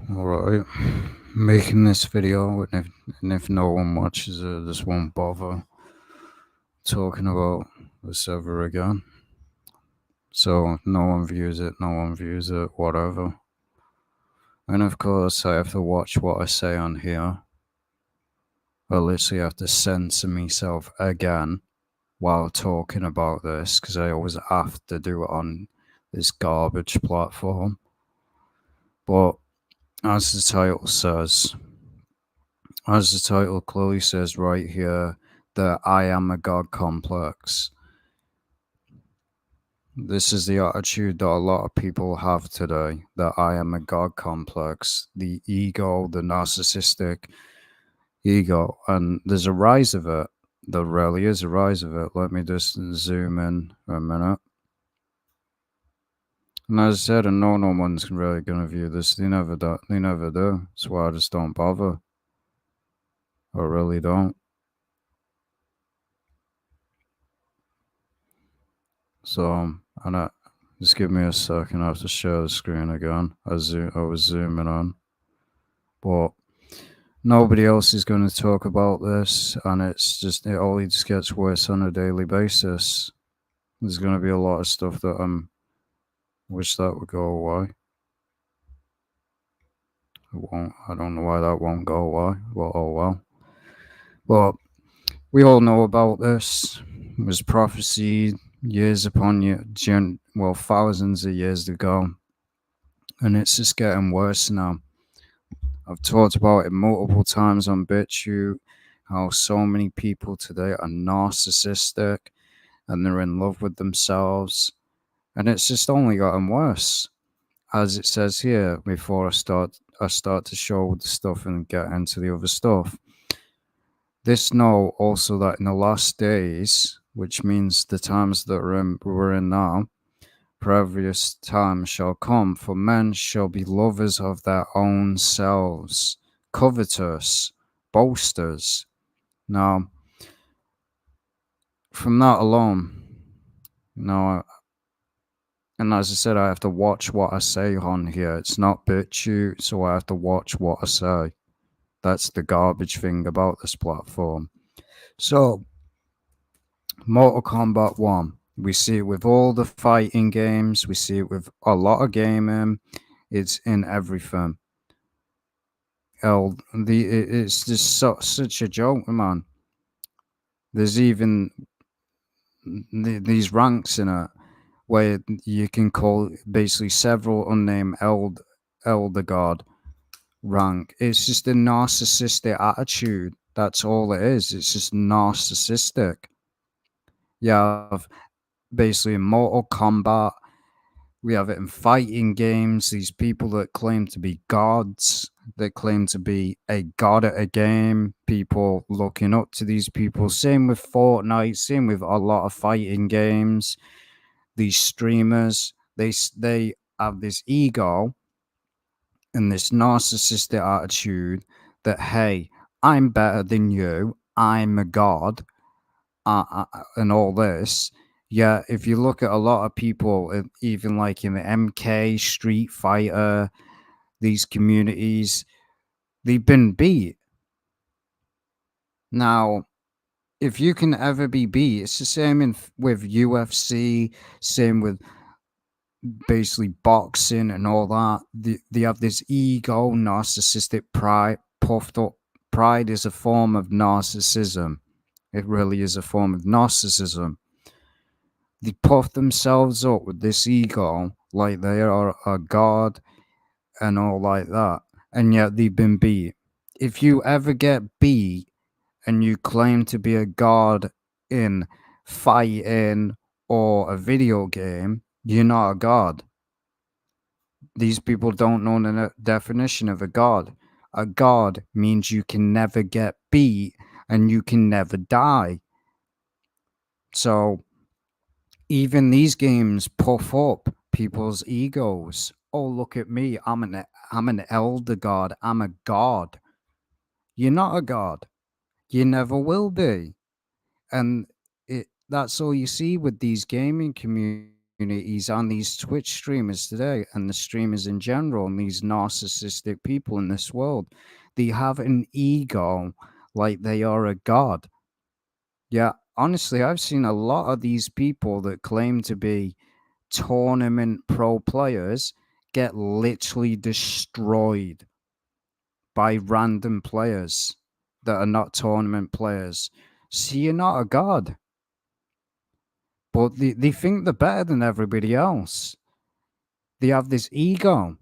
Alright, making this video, and if no one watches it, just won't bother talking about this ever again. So no one views it, whatever. And of course, I have to watch what I say on here. I literally have to censor myself again while talking about this because I always have to do it on this garbage platform. But as the title clearly says right here, that I am a God complex. This is the attitude that a lot of people have today, that I am a God complex, the ego, the narcissistic ego. And there's a rise of it. There really is a rise of it. Let me just zoom in a minute. And as I said, I know no one's really going to view this. They never do. That's why I just don't bother. I really don't. So, and just give me a second. I have to share the screen again. I was zooming on, but nobody else is going to talk about this, and it only just gets worse on a daily basis. There's going to be a lot of stuff that wish that would go away. It won't. I don't know why that won't go away. Well, oh well. But we all know about this. It was prophesied years upon years, thousands of years ago. And it's just getting worse now. I've talked about it multiple times on BitChute, how so many people today are narcissistic and they're in love with themselves. And it's just only gotten worse. As it says here, before I start to show the stuff and get into the other stuff. This know also that in the last days, which means the times that we're in now, previous times shall come, for men shall be lovers of their own selves, covetous, boasters. Now, from that alone, and as I said, I have to watch what I say on here. It's not BitChute, so I have to watch what I say. That's the garbage thing about this platform. So, Mortal Kombat 1. We see it with all the fighting games. We see it with a lot of gaming. It's in everything. It's just such a joke, man. There's even these ranks in it where you can call basically several unnamed elder god rank. It's just a narcissistic attitude. That's all it is. It's just narcissistic. You have basically in Mortal Kombat. We have it in fighting games. These people that claim to be gods, that claim to be a god at a game, people looking up to these people. Same with Fortnite, same with a lot of fighting games. These streamers, they have this ego and this narcissistic attitude that, hey, I'm better than you, I'm a god, and all this. Yeah, if you look at a lot of people, even like in the MK, Street Fighter, these communities, they've been beat. Now, if you can ever be beat, it's the same with UFC, same with basically boxing and all that. They have this ego, narcissistic pride, puffed up. Pride is a form of narcissism. It really is a form of narcissism. They puff themselves up with this ego like they are a god and all like that, and yet they've been beat. If you ever get beat and you claim to be a god in fighting or a video game, you're not a god. These people don't know the definition of a god. A god means you can never get beat and you can never die. So even these games puff up people's egos. Oh, look at me. I'm an elder god. I'm a god. You're not a god. You never will be. And That's all you see with these gaming communities and these Twitch streamers today, and the streamers in general, and these narcissistic people in this world. They have an ego like they are a god. Yeah, honestly, I've seen a lot of these people that claim to be tournament pro players get literally destroyed by random players that are not tournament players. See, you're not a god, but they think they're better than everybody else. They have this ego.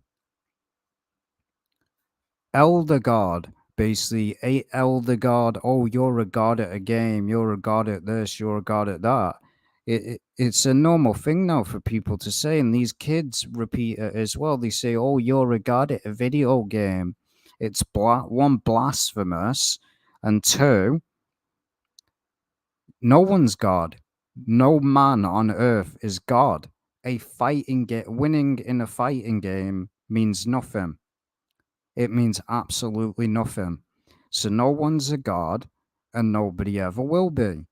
Elder God, basically, a elder God. Oh, you're a god at a game. You're a god at this. You're a god at that. It's a normal thing now for people to say, and these kids repeat it as well. They say, "Oh, you're a god at a video game." It's one, blasphemous, and two, no one's God. No man on earth is God. Winning in a fighting game means nothing. It means absolutely nothing. So no one's a god, and nobody ever will be.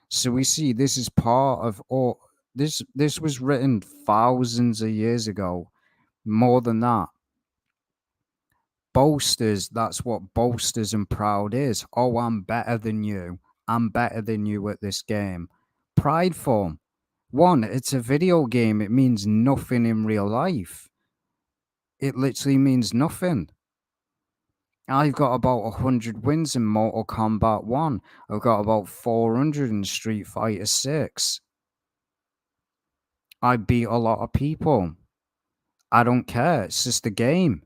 So we see this is part of all this. This was written thousands of years ago, more than that. Boasters, that's what boasters and proud is. Oh, I'm better than you. I'm better than you at this game. Prideful. One, it's a video game. It means nothing in real life. It literally means nothing. I've got about 100 wins in Mortal Kombat 1. I've got about 400 in Street Fighter 6. I beat a lot of people. I don't care. It's just a game.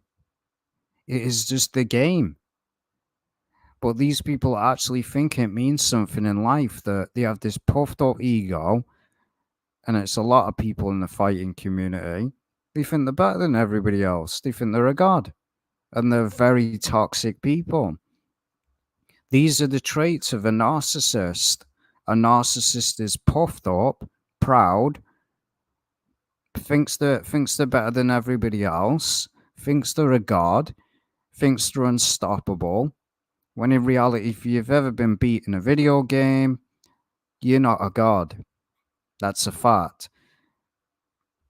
It is just the game. But these people actually think it means something in life, that they have this puffed up ego, and it's a lot of people in the fighting community. They think they're better than everybody else. They think they're a god. And they're very toxic people. These are the traits of a narcissist. A narcissist is puffed up, proud, thinks they're better than everybody else, thinks they're a god, thinks they're unstoppable. When in reality, if you've ever been beat in a video game, you're not a god. That's a fact.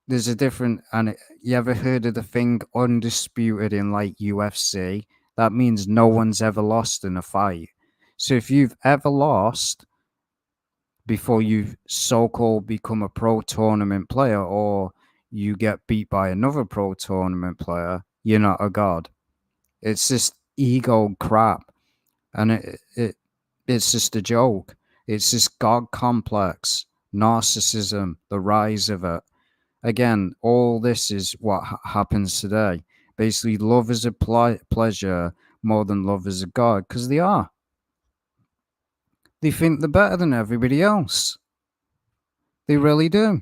There's a different, and you ever heard of the thing undisputed in like UFC? That means no one's ever lost in a fight. So if you've ever lost before you so-called become a pro tournament player, or you get beat by another pro tournament player, you're not a god. It's just ego crap, and it's just a joke. It's just god complex, narcissism, the rise of it. Again, all this is what happens today. Basically, love is a pleasure more than love is a god, because they are. They think they're better than everybody else. They really do.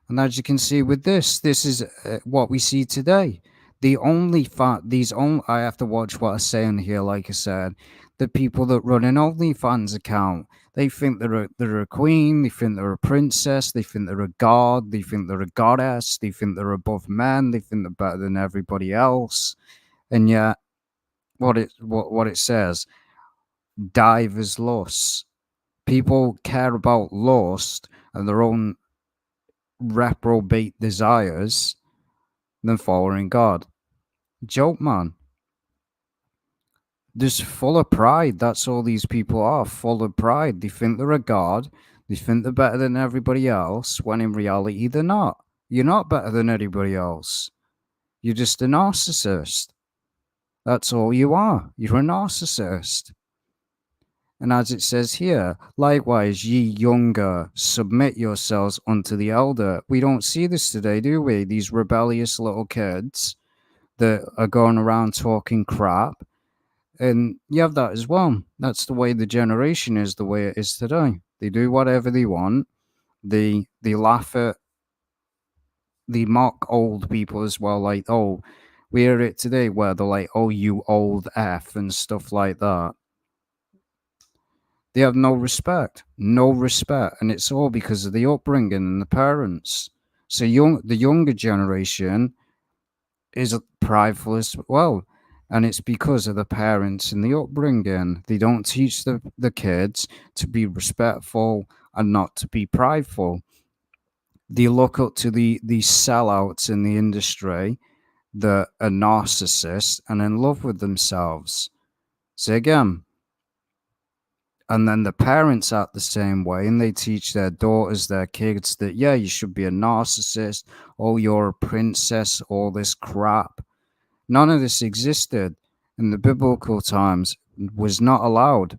And as you can see with this is what we see today. The only these only, I have to watch what I say on here. Like I said, the people that run an OnlyFans account, they think they're a queen, they think they're a princess, they think they're a god, they think they're a goddess, they think they're above men, they think they're better than everybody else. And yet, what it says, divers lust. People care about lust and their own reprobate desires than following God. Joke, man. Just full of pride. That's all these people are. Full of pride. They think they're a god. They think they're better than everybody else, when in reality, they're not. You're not better than anybody else. You're just a narcissist. That's all you are. You're a narcissist. And as it says here, likewise, ye younger, submit yourselves unto the elder. We don't see this today, do we? These rebellious little kids that are going around talking crap. And you have that as well. That's the way the generation is, the way it is today. They do whatever they want. They laugh at, they mock old people as well. Like, oh, we hear it today where they're like, oh, you old F and stuff like that. They have no respect, and it's all because of the upbringing and the parents. So the younger generation is prideful as well. And it's because of the parents and the upbringing. They don't teach the kids to be respectful and not to be prideful. They look up to these sellouts in the industry that are narcissists and in love with themselves. So again, and then the parents act the same way, and they teach their daughters, their kids, that yeah, you should be a narcissist, oh, you're a princess, all this crap. None of this existed in the biblical times. Was not allowed.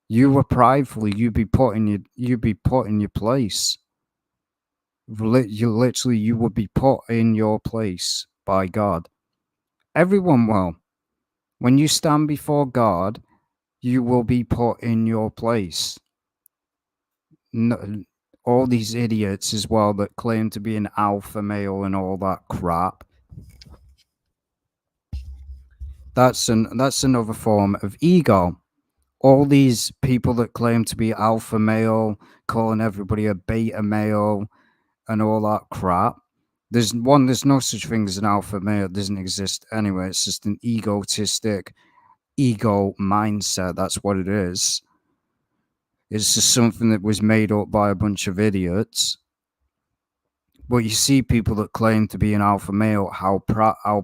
You were prideful. You'd be put in your place. You would be put in your place by God. Everyone will. When you stand before God, you will be put in your place. No, all these idiots as well that claim to be an alpha male and all that crap. That's another form of ego. All these people that claim to be alpha male, calling everybody a beta male and all that crap. There's no such thing as an alpha male. It doesn't exist anyway. It's just an egotistic ego mindset. That's what it is. It's just something that was made up by a bunch of idiots. But you see people that claim to be an alpha male, how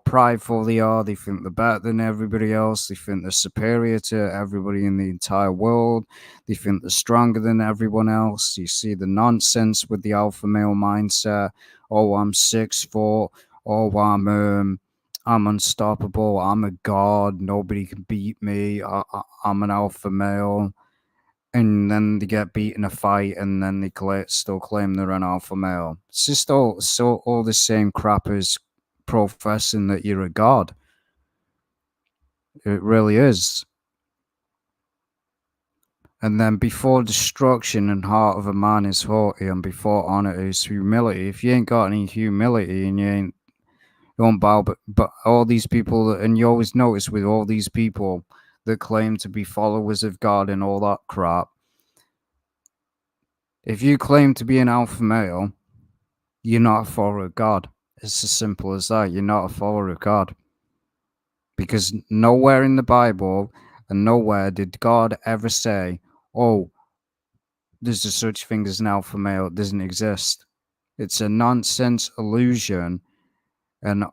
prideful they are. They think they're better than everybody else. They think they're superior to everybody in the entire world. They think they're stronger than everyone else. You see the nonsense with the alpha male mindset. Oh, I'm 6'4". Oh, I'm unstoppable. I'm a god. Nobody can beat me. I'm an alpha male. And then they get beat in a fight, and then they still claim they're an alpha male. It's just all the same crap as professing that you're a god. It really is. And then before destruction and heart of a man is haughty, and before honor is humility. If you ain't got any humility and you don't bow, but all these people, and you always notice with all these people that claim to be followers of God and all that crap, if you claim to be an alpha male, you're not a follower of God. It's as simple as that. You're not a follower of God. Because nowhere in the Bible and nowhere did God ever say, oh, there's a such thing as an alpha male. It doesn't exist. It's a nonsense illusion, and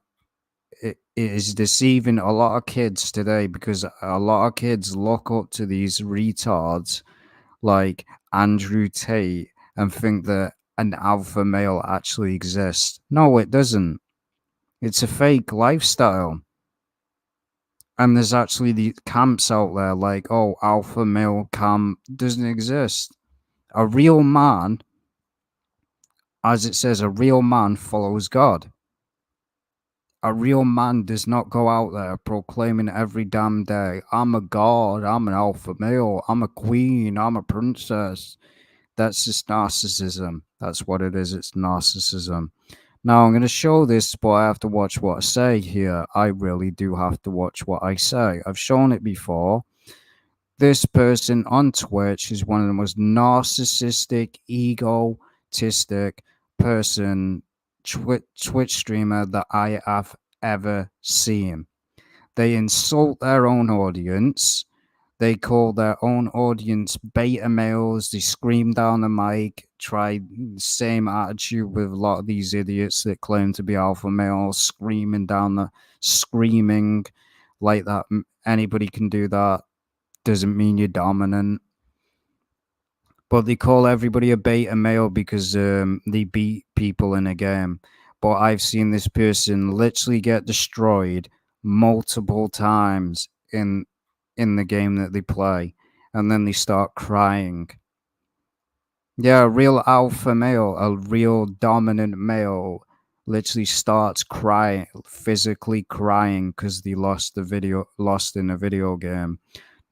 it is deceiving a lot of kids today, because a lot of kids look up to these retards like Andrew Tate and think that an alpha male actually exists. No, it doesn't. It's a fake lifestyle. And there's actually the camps out there like, oh, alpha male camp doesn't exist. A real man, as it says, a real man follows God. A real man does not go out there proclaiming every damn day, I'm a god, I'm an alpha male, I'm a queen, I'm a princess. That's just narcissism. That's what it is. It's narcissism. Now, I'm going to show this, but I have to watch what I say here. I really do have to watch what I say. I've shown it before. This person on Twitch is one of the most narcissistic, egotistic person Twitch streamer that I have ever seen. They insult their own audience. They call their own audience beta males. They scream down the mic, try the same attitude with a lot of these idiots that claim to be alpha males, screaming like that. Anybody can do that. Doesn't mean you're dominant. But they call everybody a beta male because they beat people in a game. But I've seen this person literally get destroyed multiple times in the game that they play, and then they start crying. Yeah, a real alpha male, a real dominant male literally starts crying, physically crying because they lost in a video game.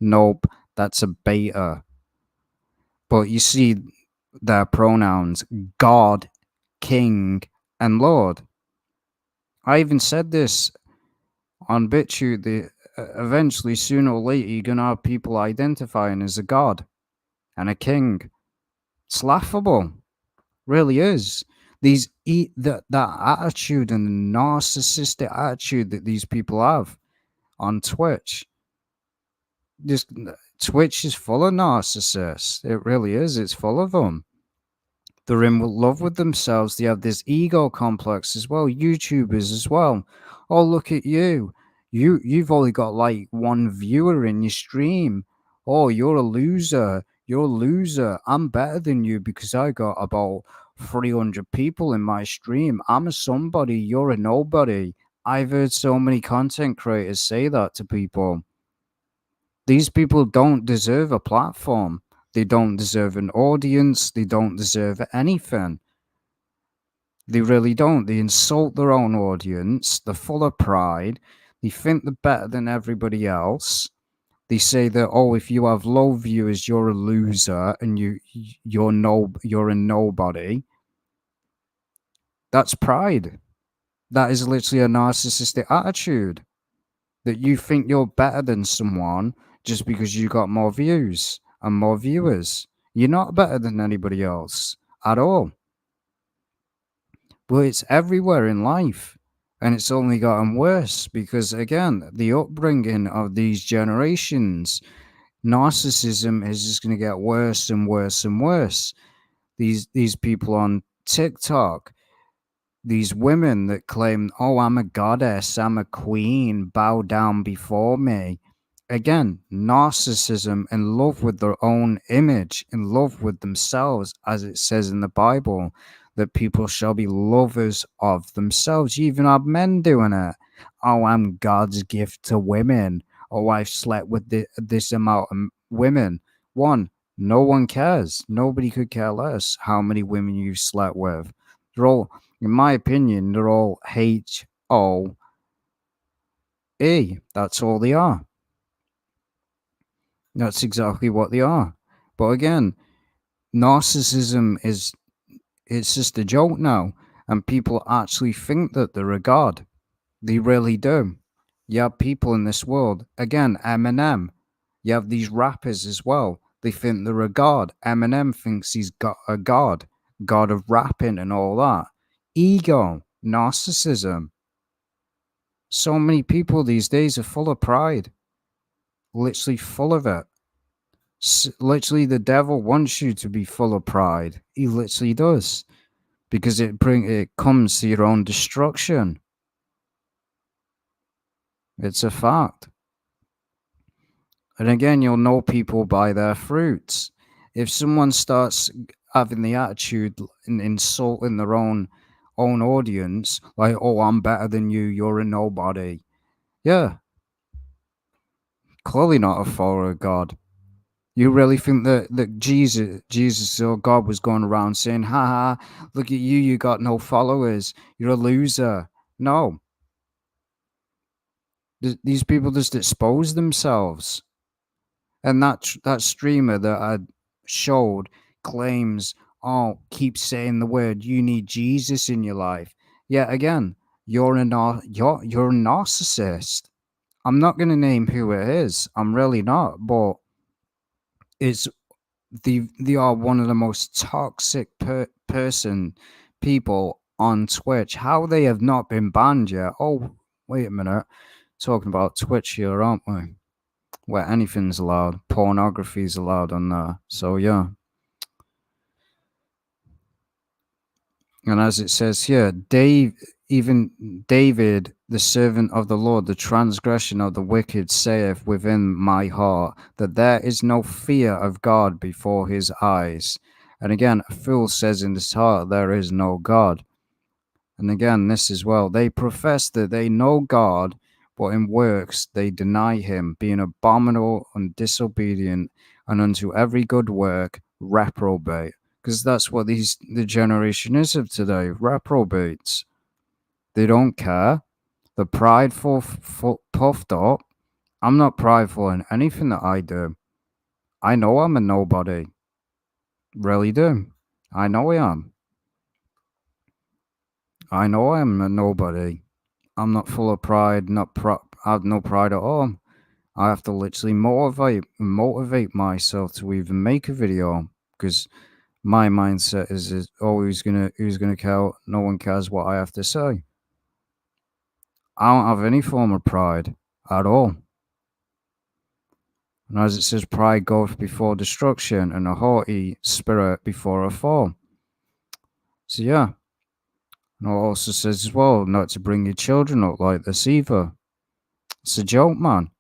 Nope, that's a beta. But you see their pronouns: God, King, and Lord. I even said this on BitChute. Eventually, sooner or later, you're gonna have people identifying as a god and a king. It's laughable, really is. That attitude and the narcissistic attitude that these people have. on Twitch. Just Twitch is full of narcissists. It really is. It's full of them. They're in love with themselves. They have this ego complex as well. YouTubers as well. Oh, look at you. You've only got like one viewer in your stream. Oh, you're a loser. You're a loser. I'm better than you because I got about 300 people in my stream. I'm a somebody. You're a nobody. I've heard so many content creators say that to people. These people don't deserve a platform. They don't deserve an audience. They don't deserve anything. They really don't. They insult their own audience. They're full of pride. They think they're better than everybody else. They say that, oh, if you have low viewers, you're a loser and you're a nobody. That's pride. That is literally a narcissistic attitude. That you think you're better than someone just because you got more views and more viewers. You're not better than anybody else at all. But it's everywhere in life. And it's only gotten worse because, again, the upbringing of these generations, narcissism is just going to get worse and worse and worse. These people on TikTok, these women that claim, oh, I'm a goddess, I'm a queen, bow down before me. Again, narcissism, in love with their own image, in love with themselves, as it says in the Bible, that people shall be lovers of themselves. You even have men doing it. Oh, I'm God's gift to women. Oh, I've slept with this amount of women. One, no one cares. Nobody could care less how many women you've slept with. They're all, in my opinion, they're all HOE. That's all they are. That's exactly what they are. But again, narcissism it's just a joke now. And people actually think that they're a god. They really do. You have people in this world, again, Eminem. You have these rappers as well. They think they're a god. Eminem thinks he's got a god of rapping and all that. Ego, narcissism. So many people these days are full of pride, literally full of it. Literally, the devil wants you to be full of pride. He literally does, because it comes to your own destruction. It's a fact. And again, you'll know people by their fruits. If someone starts having the attitude and insulting their own audience, like, oh, I'm better than you, you're a nobody. Yeah, clearly not a follower of God. You really think that Jesus or God was going around saying, ha ha, look at you, you got no followers, you're a loser. No. These people just expose themselves. And that streamer that I showed claims, oh, keep saying the word, you need Jesus in your life. Yeah, again, you're a narcissist. I'm not going to name who it is. I'm really not, but it's they are one of the most toxic people on Twitch. How they have not been banned yet? Oh, wait a minute, talking about Twitch here, aren't we? Where anything's allowed, pornography's allowed on there. So yeah. And as it says here, even David, the servant of the Lord, the transgression of the wicked, saith within my heart that there is no fear of God before his eyes. And again, a fool says in his heart, there is no God. And again, this as well, they profess that they know God, but in works they deny him, being abominable and disobedient, and unto every good work reprobate. Because that's what the generation is of today, reprobates. They don't care. They're prideful, puffed up. I'm not prideful in anything that I do. I know I'm a nobody. Really do. I know I am. I know I am a nobody. I'm not full of pride. I have no pride at all. I have to literally motivate myself to even make a video, because my mindset is oh, who's gonna care? No one cares what I have to say. I don't have any form of pride. at all. And as it says, pride goeth before destruction, and a haughty spirit before a fall. So yeah. And it also says as well not to bring your children up like this either. It's a joke, man.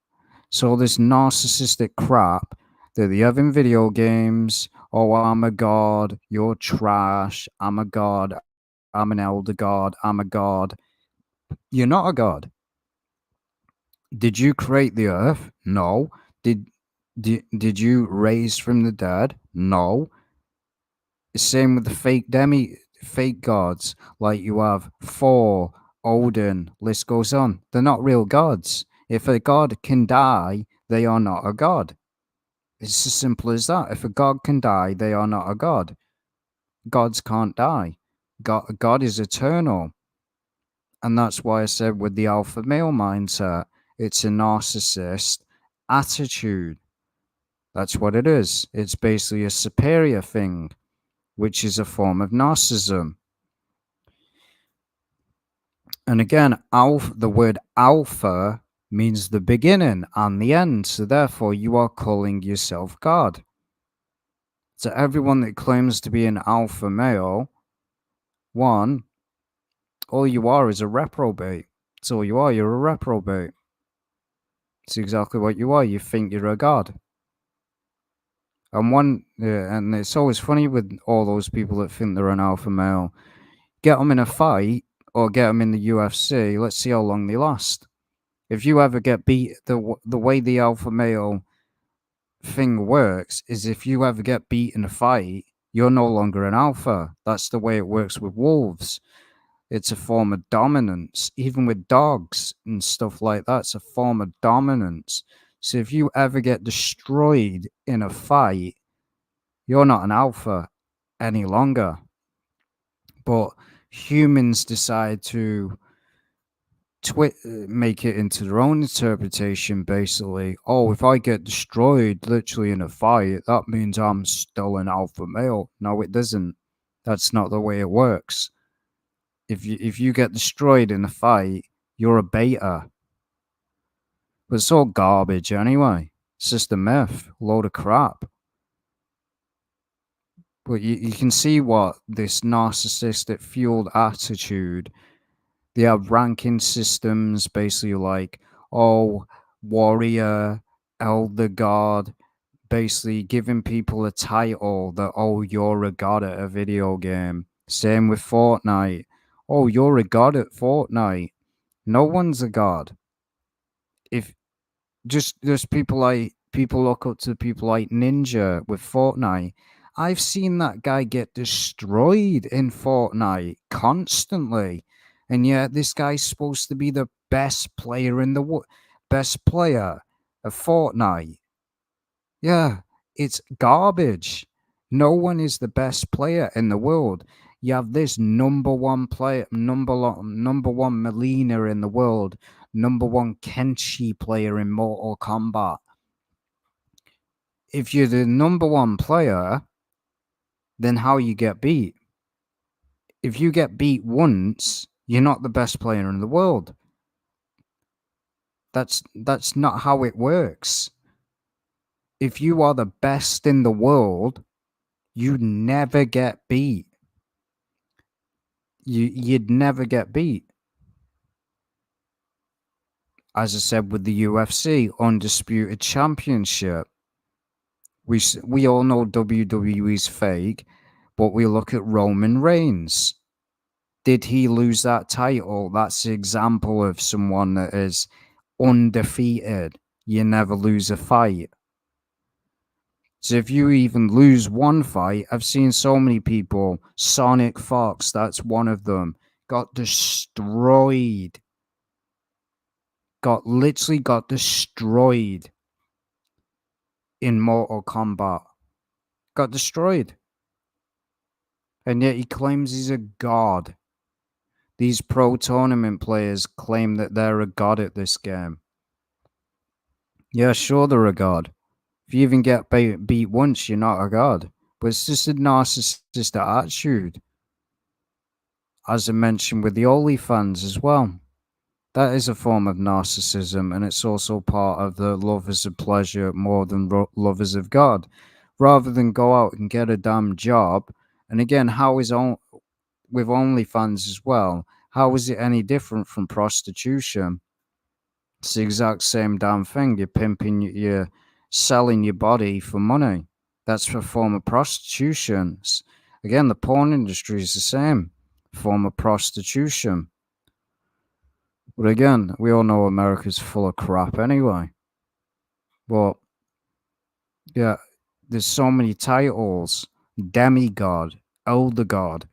So this narcissistic crap that they have in video games. Oh, I'm a god. You're trash. I'm a god. I'm an elder god. I'm a god. You're not a god. Did you create the earth? No. Did you raise from the dead? No. Same with the fake gods, like you have Thor, Odin, list goes on. They're not real gods. If a god can die, they are not a god. It's as simple as that. If a god can die, they are not a god. Gods can't die. God is eternal. And that's why I said with the alpha male mindset, it's a narcissist attitude. That's what it is. It's basically a superior thing, which is a form of narcissism. And again, the word alpha means the beginning and the end. So therefore, you are calling yourself God. So everyone that claims to be an alpha male, one, all you are is a reprobate. That's all you are. You're a reprobate. It's exactly what you are. You think you're a god. And it's always funny with all those people that think they're an alpha male. Get them in a fight or get them in the UFC. Let's see how long they last. If you ever get beat, the way the alpha male thing works is if you ever get beat in a fight, you're no longer an alpha. That's the way it works with wolves. It's a form of dominance. Even with dogs and stuff like that, it's a form of dominance. So if you ever get destroyed in a fight, you're not an alpha any longer. But humans decide to make it into their own interpretation, basically. Oh, if I get destroyed literally in a fight, that means I'm still an alpha male. No, it doesn't. That's not the way it works. If you get destroyed in a fight, you're a beta. But it's all garbage anyway. It's just a myth, load of crap. But you can see what this narcissistic fueled attitude. They have ranking systems, basically like, oh, warrior, elder god, basically giving people a title that, oh, you're a god at a video game. Same with Fortnite. Oh, you're a god at Fortnite. No one's a god. If just people look up to people like Ninja with Fortnite. I've seen that guy get destroyed in Fortnite constantly, and yet this guy's supposed to be the best player in the best player of Fortnite. Yeah, it's garbage. No one is the best player in the world. You have this number one player, number one Melina in the world, number one Kenshi player in Mortal Kombat. If you're the number one player, then how you get beat? If you get beat once, you're not the best player in the world. That's not how it works. If you are the best in the world, you never get beat. You'd never get beat. As I said with the UFC, Undisputed Championship. We all know WWE's fake, but we look at Roman Reigns. Did he lose that title? That's the example of someone that is undefeated. You never lose a fight. So if you even lose one fight, I've seen so many people, Sonic Fox, that's one of them, got destroyed. Literally got destroyed in Mortal Kombat. Got destroyed. And yet he claims he's a god. These pro tournament players claim that they're a god at this game. Yeah, sure they're a god. If you even get beat once, you're not a god. But it's just a narcissistic attitude. As I mentioned with the OnlyFans as well. That is a form of narcissism, and it's also part of the lovers of pleasure more than lovers of God. Rather than go out and get a damn job, and again, how is on with OnlyFans as well? How is it any different from prostitution? It's the exact same damn thing. You're pimping, you're selling your body for money. That's a form of prostitution. Again, the porn industry is the same form of prostitution. But again, we all know America's full of crap anyway. But yeah, there's so many titles: demigod, elder god,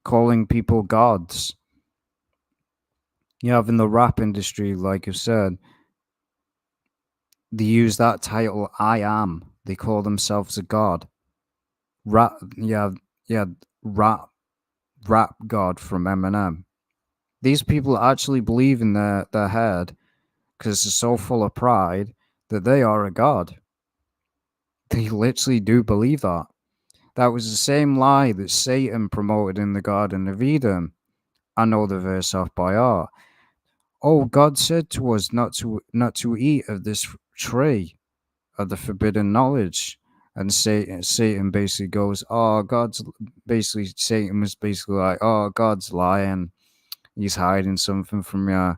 calling people gods. You have in the rap industry, like you said, they use that title, I am. They call themselves a god. Rap, yeah, yeah, rap, rap god from Eminem. These people actually believe in their head because they're so full of pride that they are a god. They literally do believe that. That was the same lie that Satan promoted in the Garden of Eden. I know the verse off by heart. Oh, God said to us not to eat of this tree of the forbidden knowledge. And Satan basically goes, oh, Satan was basically like, oh, God's lying. He's hiding something from you.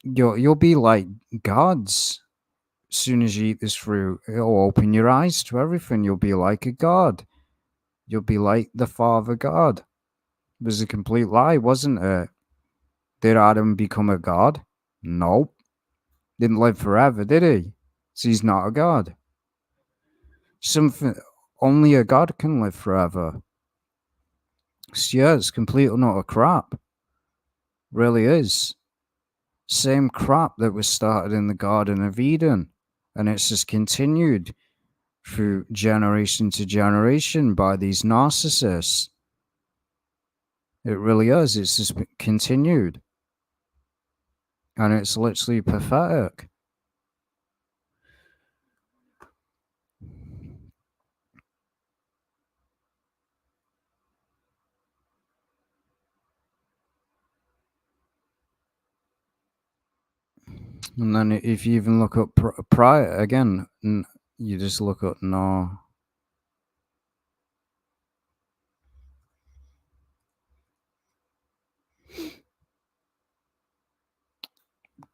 You'll be like gods. As soon as you eat this fruit, it'll open your eyes to everything. You'll be like a god. You'll be like the Father God. It was a complete lie, wasn't it? Did Adam become a god? Nope. Didn't live forever, did he? So he's not a god. Something only a god can live forever. So yeah, it's complete and utter crap. Really is. Same crap that was started in the Garden of Eden. And it's just continued through generation to generation by these narcissists. It really is. It's just continued. And it's literally pathetic. And then if you even look up prior, again, you just look up no.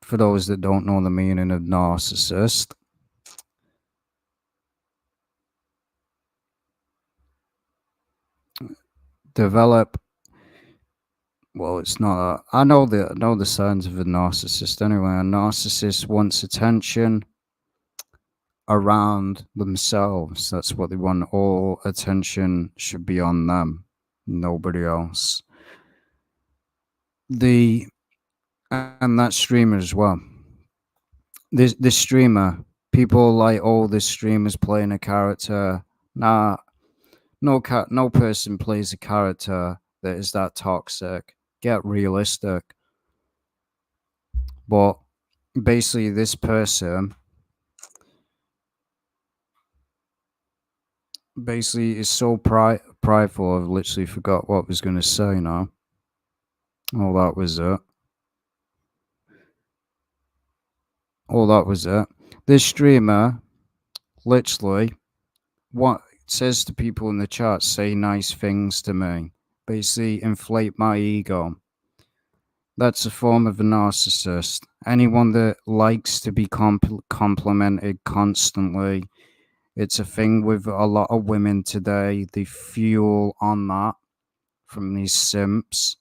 For those that don't know the meaning of narcissist, develop. Well, it's not. I know the signs of a narcissist anyway. A narcissist wants attention around themselves. That's what they want. All attention should be on them, nobody else. And that streamer as well. This streamer, people like, oh, this streamer's playing a character. Nah, no person plays a character that is that toxic. Get realistic. But basically, this person basically is so prideful. I've literally forgot what I was going to say now. Oh, that was it. Oh, that was it. This streamer literally what says to people in the chat, say nice things to me, basically inflate my ego. That's a form of a narcissist. Anyone that likes to be complimented constantly, it's a thing with a lot of women today. They fuel on that from these simps.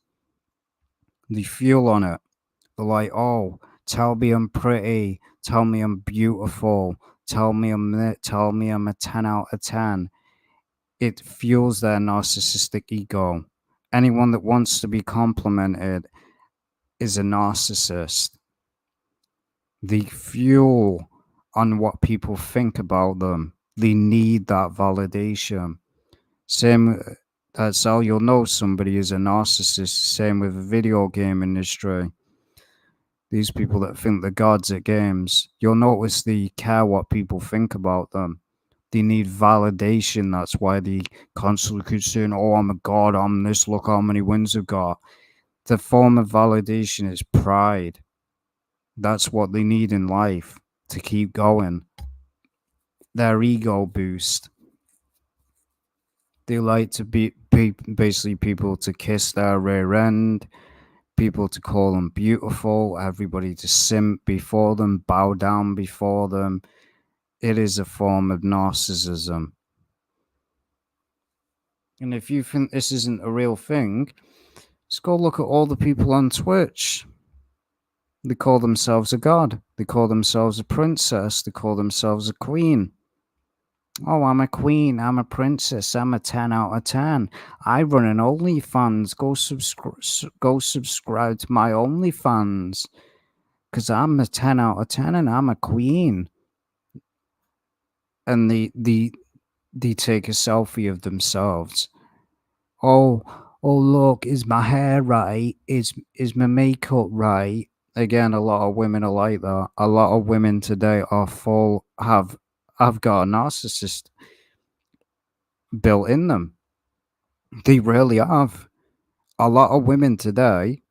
They fuel on it. They're like, oh, tell me I'm pretty, tell me I'm beautiful, tell me I'm a 10 out of 10. It fuels their narcissistic ego. Anyone that wants to be complimented is a narcissist. They fuel on what people think about them. They need that validation. Same, that's how you'll know somebody is a narcissist. Same with the video game industry. These people that think they're gods at games, you'll notice they care what people think about them. They need validation. That's why they constantly keep saying, oh, I'm a god, I'm this, look how many wins I've got. The form of validation is pride. That's what they need in life to keep going. Their ego boost. They like to be basically people to kiss their rear end, people to call them beautiful, everybody to simp before them, bow down before them. It is a form of narcissism. And if you think this isn't a real thing, just go look at all the people on Twitch. They call themselves a god. They call themselves a princess. They call themselves a queen. Oh, I'm a queen. I'm a princess. I'm a 10 out of 10. I run an OnlyFans. Go subscribe to my OnlyFans. Because I'm a 10 out of 10 and I'm a queen. And they take a selfie of themselves. Oh, look, is my hair right? Is my makeup right? Again, a lot of women are like that. A lot of women today are have got a narcissist built in them. They really have. A lot of women today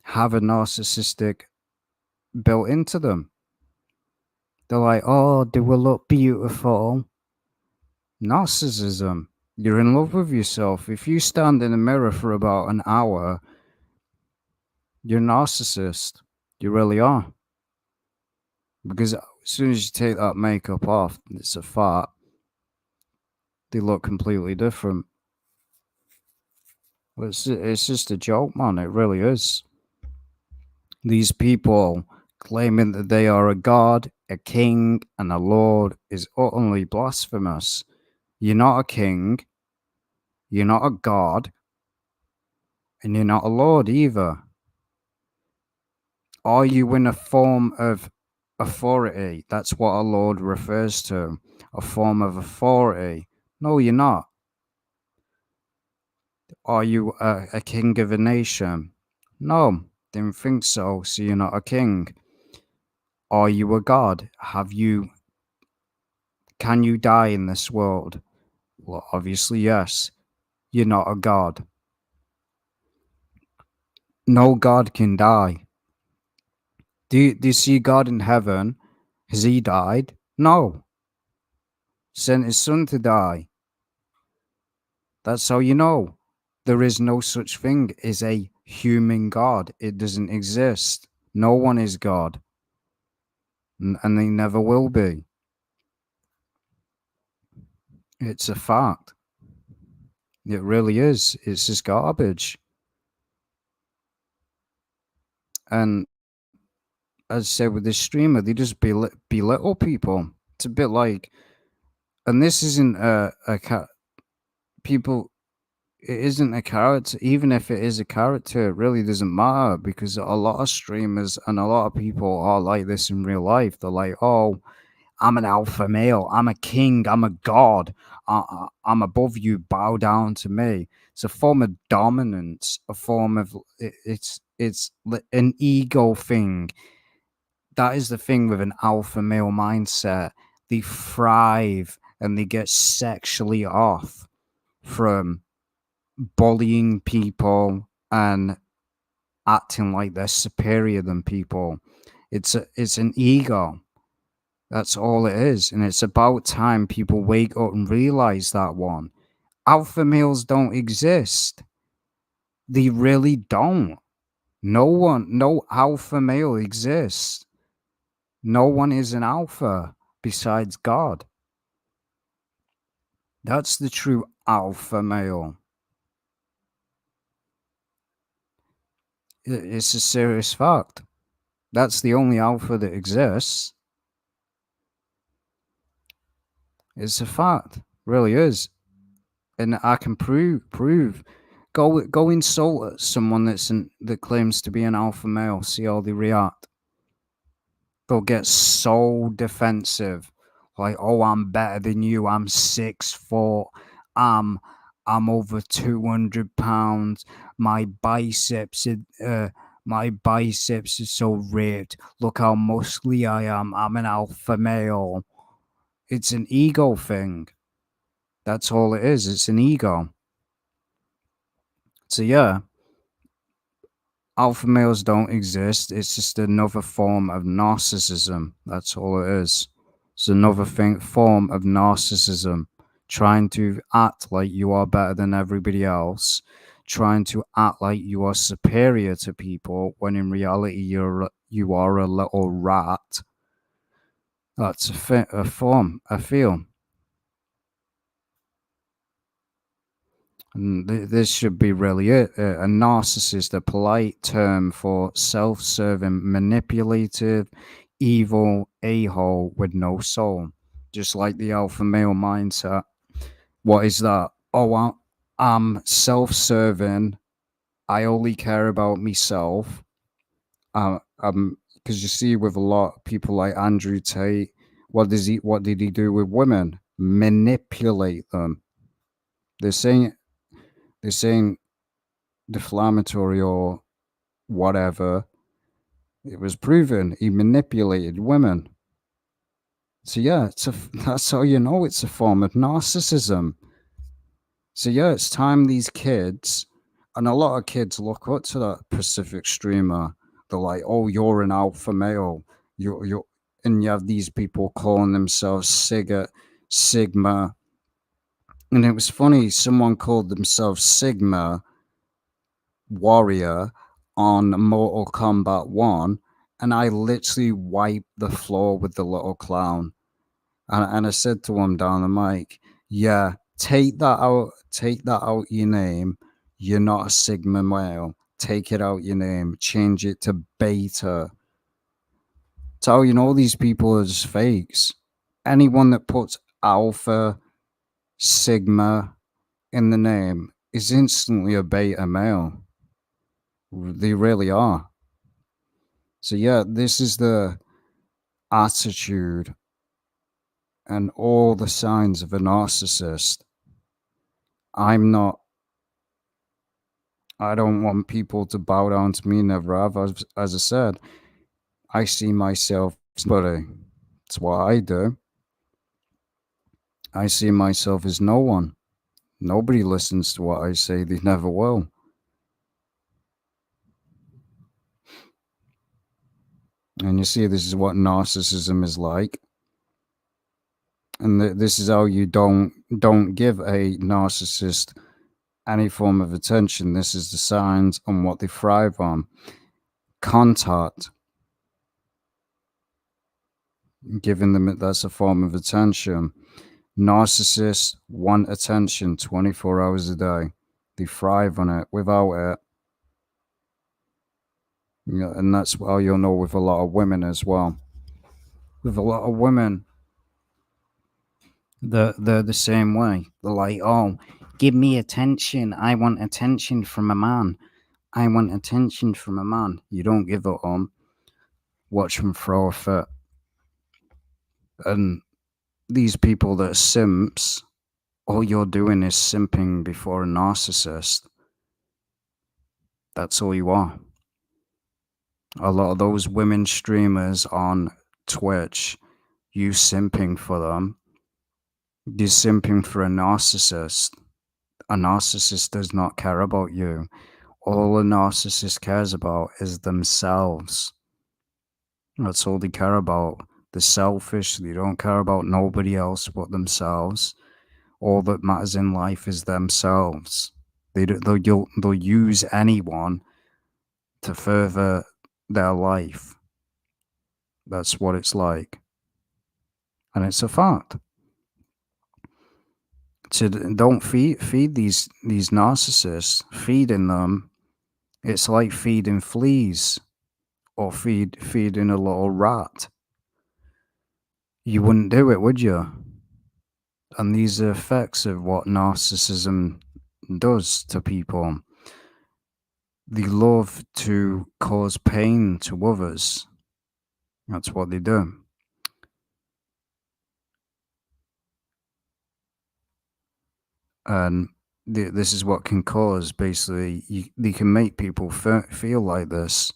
have a narcissistic built into them. They're like, oh, do we look beautiful? Narcissism. You're in love with yourself. If you stand in a mirror for about an hour, you're a narcissist. You really are. Because as soon as you take that makeup off, it's a fart. They look completely different. It's just a joke, man. It really is. These people claiming that they are a god, a king, and a lord is utterly blasphemous. You're not a king, you're not a god, and you're not a lord either. Are you in a form of authority? That's what a lord refers to. A form of authority. No, you're not. Are you a king of a nation? No, didn't think so. So you're not a king. Are you a god? Can you die in this world? Well, obviously, yes. You're not a god. No god can die. Do you see God in heaven? Has he died? No. Sent his son to die. That's how you know. There is no such thing as a human God. It doesn't exist. No one is God. And they never will be. It's a fact. It really is. It's just garbage. And as I said with this streamer, they just belittle people. It's a bit like, and this isn't people. It isn't a character. Even if it is a character, it really doesn't matter because a lot of streamers and a lot of people are like this in real life. They're like, oh, I'm an alpha male. I'm a king. I'm a god. I'm above you. Bow down to me. It's a form of dominance. A form of it's an ego thing. That is the thing with an alpha male mindset. They thrive and they get sexually off from bullying people and acting like they're superior than people. It's an ego. That's all it is. And it's about time people wake up and realize that one. Alpha males don't exist. They really don't. No alpha male exists. No one is an alpha besides God. That's the true alpha male. It's a serious fact. That's the only alpha that exists. It's a fact. Really is. And I can prove. Go insult someone that claims to be an alpha male. See how they react. They'll get so defensive, like, "Oh, I'm better than you. I'm 6'4". I'm I'm over 200 pounds. My biceps is so ripped. Look how muscly I am. I'm an alpha male." It's an ego thing. That's all it is. It's an ego. So yeah, Alpha males don't exist. It's just another form of narcissism. That's all it is. It's another form of narcissism. Trying to act like you are better than everybody else, trying to act like you are superior to people when in reality you are a little rat. That's a form, I feel. And this should be really it. A narcissist, a polite term for self serving, manipulative, evil a hole with no soul. Just like the alpha male mindset. What is that? Oh, I'm self serving. I only care about myself. Because you see, with a lot of people like Andrew Tate, what did he do with women? Manipulate them. They're saying, they're saying deflammatory or whatever, it was proven he manipulated women. So yeah, that's how you know it's a form of narcissism. So yeah, it's time these kids, and a lot of kids look up to that Pacific streamer. They're like, "Oh, you're an alpha male. You're," and you have these people calling themselves Sigma. And it was funny. Someone called themselves Sigma Warrior on Mortal Kombat 1, and I literally wiped the floor with the little clown. And I said to him down the mic, yeah, take that out your name. You're not a Sigma male. Take it out your name. Change it to Beta. So you know these people are just fakes. Anyone that puts Alpha, Sigma in the name is instantly a beta male. They really are. So yeah, this is the attitude and all the signs of a narcissist. I'm not. I don't want people to bow down to me. Never have. As I said, I see myself as nobody. It's what I do. I see myself as no one. Nobody listens to what I say. They never will. And you see, this is what narcissism is like. And this is how you don't give a narcissist any form of attention. This is the signs on what they thrive on. Contact, giving them that's a form of attention. Narcissists want attention 24 hours a day. They thrive on it. Without it, and that's how you'll know with a lot of women as well. With a lot of women, they're the same way. They're like, oh, give me attention. I want attention from a man. I want attention from a man. You don't give it on. Watch them throw a fit. And these people that are simps, all you're doing is simping before a narcissist. That's all you are. A lot of those women streamers on Twitch, you simping for them. You're simping for a narcissist. A narcissist does not care about you. All a narcissist cares about is themselves. That's all they care about. They're selfish. They don't care about nobody else but themselves. All that matters in life is themselves. They'll use anyone to further their life. That's what it's like. And it's a fact. So don't feed these narcissists. Feeding them, it's like feeding fleas or feeding a little rat. You wouldn't do it, would you? And these are effects of what narcissism does to people. They love to cause pain to others. That's what they do. And this is what can cause, basically, they can make people feel like this.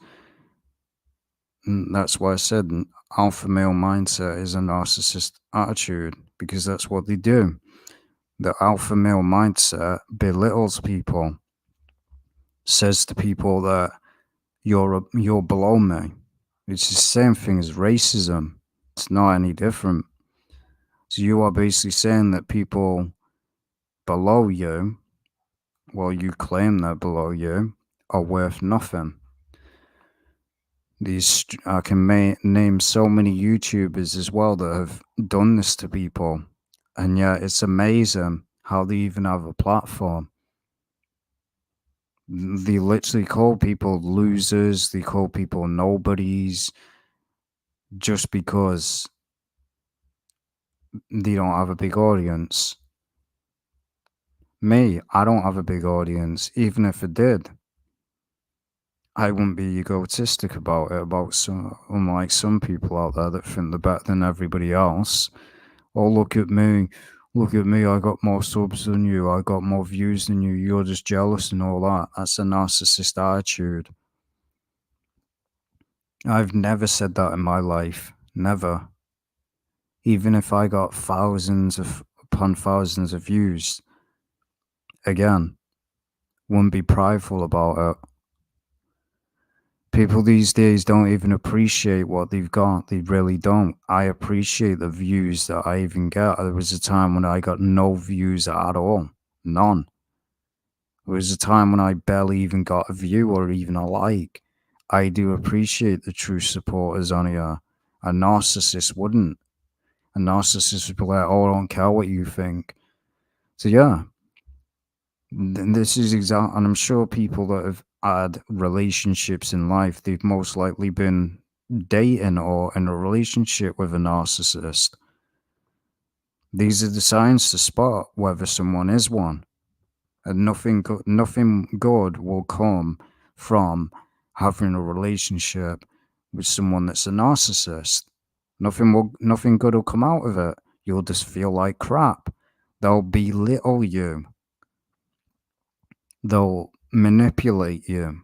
And that's why I said an alpha male mindset is a narcissist attitude, because that's what they do. The alpha male mindset belittles people, says to people that you're below me. It's the same thing as racism. It's not any different. So you are basically saying that people below you, well, you claim they're below you, are worth nothing. I can name so many YouTubers as well that have done this to people, and yet it's amazing how they even have a platform. They literally call people losers, they call people nobodies just because they don't have a big audience. Me, I don't have a big audience. Even if I did, I wouldn't be egotistic about it, unlike some people out there that think they're better than everybody else. Oh, look at me, I got more subs than you, I got more views than you, you're just jealous and all that. That's a narcissist attitude. I've never said that in my life. Never. Even if I got thousands upon thousands of views, again, wouldn't be prideful about it. People these days don't even appreciate what they've got. They really don't. I appreciate the views that I even get. There was a time when I got no views at all. None. There was a time when I barely even got a view or even a like. I do appreciate the true supporters on here. A narcissist wouldn't. A narcissist would be like, oh, I don't care what you think. So yeah, this is exact, and I'm sure people that have had relationships in life, they've most likely been dating or in a relationship with a narcissist. These are the signs to spot whether someone is one, and nothing good will come from having a relationship with someone that's a narcissist. Nothing good will come out of it. You'll just feel like crap. They'll belittle you. They'll manipulate you,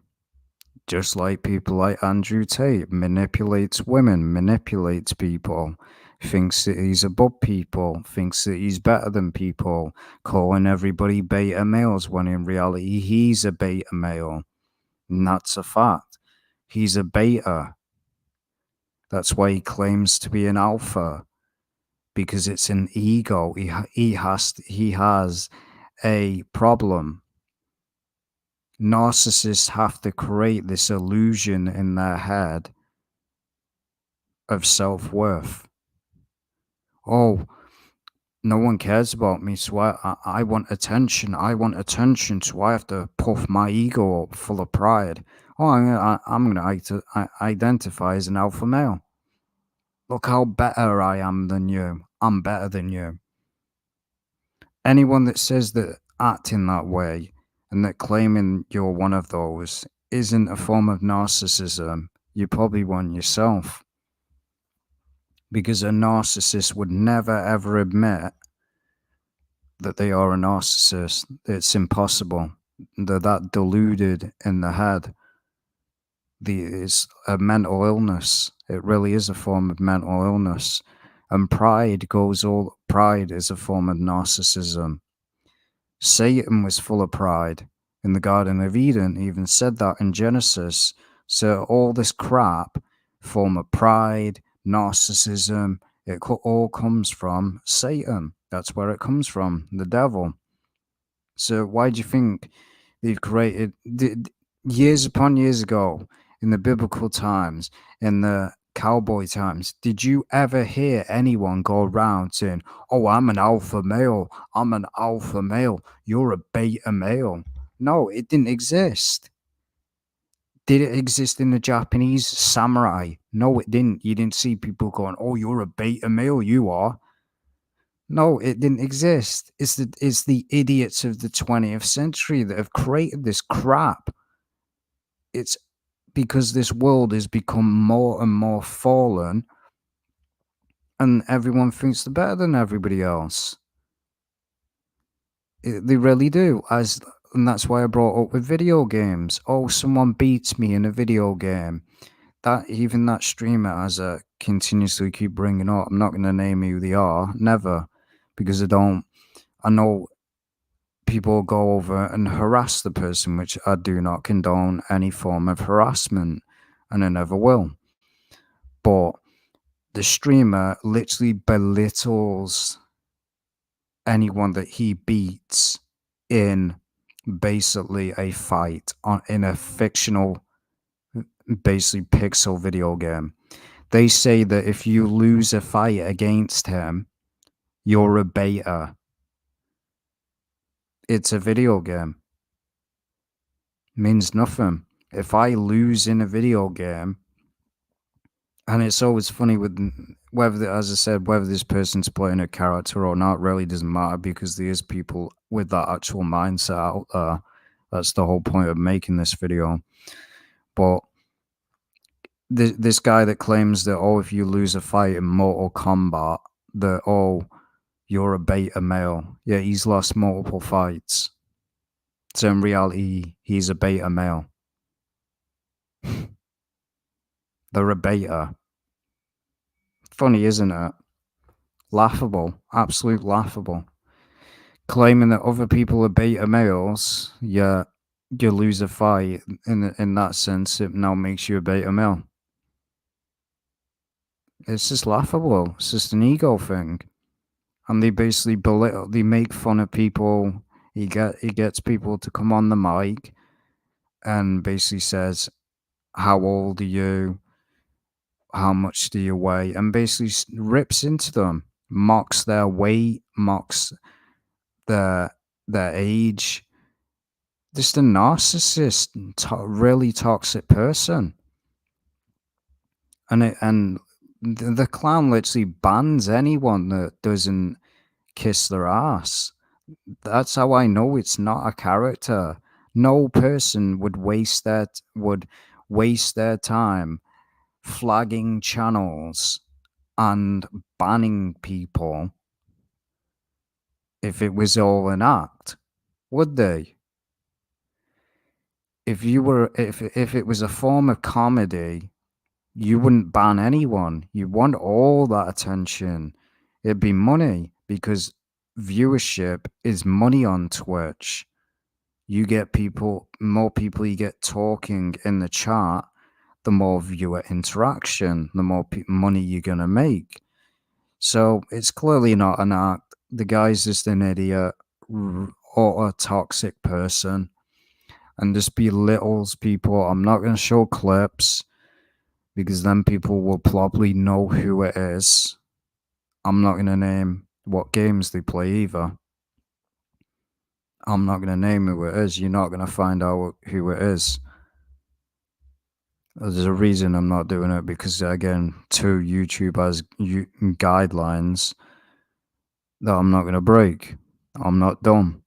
just like people like Andrew Tate manipulates women, manipulates people, thinks that he's above people, thinks that he's better than people, calling everybody beta males when in reality he's a beta male. And that's a fact. He's a beta. That's why he claims to be an alpha, because it's an ego. He has a problem. Narcissists have to create this illusion in their head of self-worth. Oh, no one cares about me, so I want attention. I want attention, so I have to puff my ego up full of pride. Oh, I'm gonna identify as an alpha male. Look how better I am than you. I'm better than you. Anyone that says that acting that way and that claiming you're one of those isn't a form of narcissism, you're probably one yourself. Because a narcissist would never ever admit that they are a narcissist. It's impossible. They're that deluded in the head. It's a mental illness. It really is a form of mental illness. And pride is a form of narcissism. Satan was full of pride in the Garden of Eden, he even said that in Genesis. So all this crap, form of pride, narcissism, all comes from Satan. That's where it comes from, the devil. So why do you think they've created years upon years ago in the biblical times, in the cowboy times, did you ever hear anyone go around saying, oh, I'm an alpha male, I'm an alpha male, you're a beta male? No, it didn't exist. Did it exist in the Japanese samurai? No, it didn't. You didn't see people going, oh, you're a beta male, you are. No, it didn't exist. It's the idiots of the 20th century that have created this crap. It's because this world has become more and more fallen, and everyone thinks they're better than everybody else. They really do. And that's why I brought up with video games. Oh, someone beats me in a video game. That streamer has a continuously keep bringing up. I'm not going to name who they are, never, because I don't. I know people go over and harass the person, which I do not condone any form of harassment, and I never will. But the streamer literally belittles anyone that he beats in basically a fight in a fictional, basically pixel video game. They say that if you lose a fight against him, you're a beta. It's a video game. Means nothing. If I lose in a video game, and it's always funny with whether, as I said, whether this person's playing a character or not really doesn't matter, because there is people with that actual mindset out there. That's the whole point of making this video. But this guy that claims that, oh, if you lose a fight in Mortal Kombat, that, oh, you're a beta male. Yeah, he's lost multiple fights. So in reality, he's a beta male. They're a beta. Funny, isn't it? Laughable. Absolute laughable. Claiming that other people are beta males, yeah, you lose a fight. In that sense, it now makes you a beta male. It's just laughable. It's just an ego thing. And they basically belittle, they make fun of people. He gets people to come on the mic and basically says, how old are you? How much do you weigh? And basically rips into them, mocks their weight, mocks their age. Just a narcissist, really toxic person. And the clown literally bans anyone that doesn't kiss their ass. That's how I know it's not a character. No person would waste their time flagging channels and banning people if it was all an act, would they? If it was a form of comedy, you wouldn't ban anyone. You want all that attention. It'd be money, because viewership is money on Twitch. You get more people you get talking in the chat, the more viewer interaction, the more money you're going to make. So it's clearly not an act. The guy's just an idiot or a toxic person, and just belittles people. I'm not going to show clips, because then people will probably know who it is. I'm not going to name what games they play either. I'm not going to name who it is. You're not going to find out who it is. There's a reason I'm not doing it, because, again, YouTube has guidelines that I'm not going to break. I'm not dumb.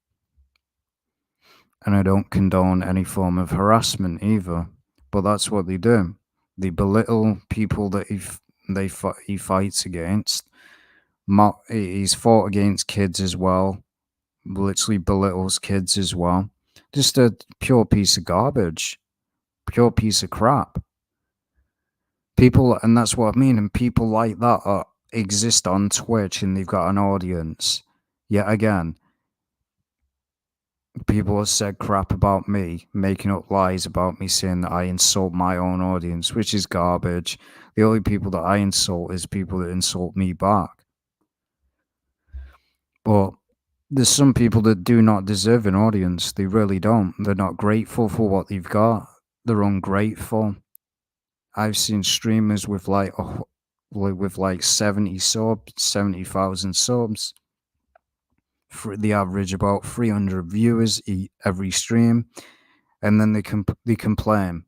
And I don't condone any form of harassment either. But that's what they do. They belittle people that he fights against. He's fought against kids as well. Literally belittles kids as well. Just a pure piece of garbage. Pure piece of crap. People, and that's what I mean, and people like that exist on Twitch, and they've got an audience. Yet again, people have said crap about me, making up lies about me, saying that I insult my own audience, which is garbage. The only people that I insult is people that insult me back. But there's some people that do not deserve an audience. They really don't. They're not grateful for what they've got. They're ungrateful. I've seen streamers with like 70 subs, 70,000 subs. For the average about 300 viewers every stream, and then they complain.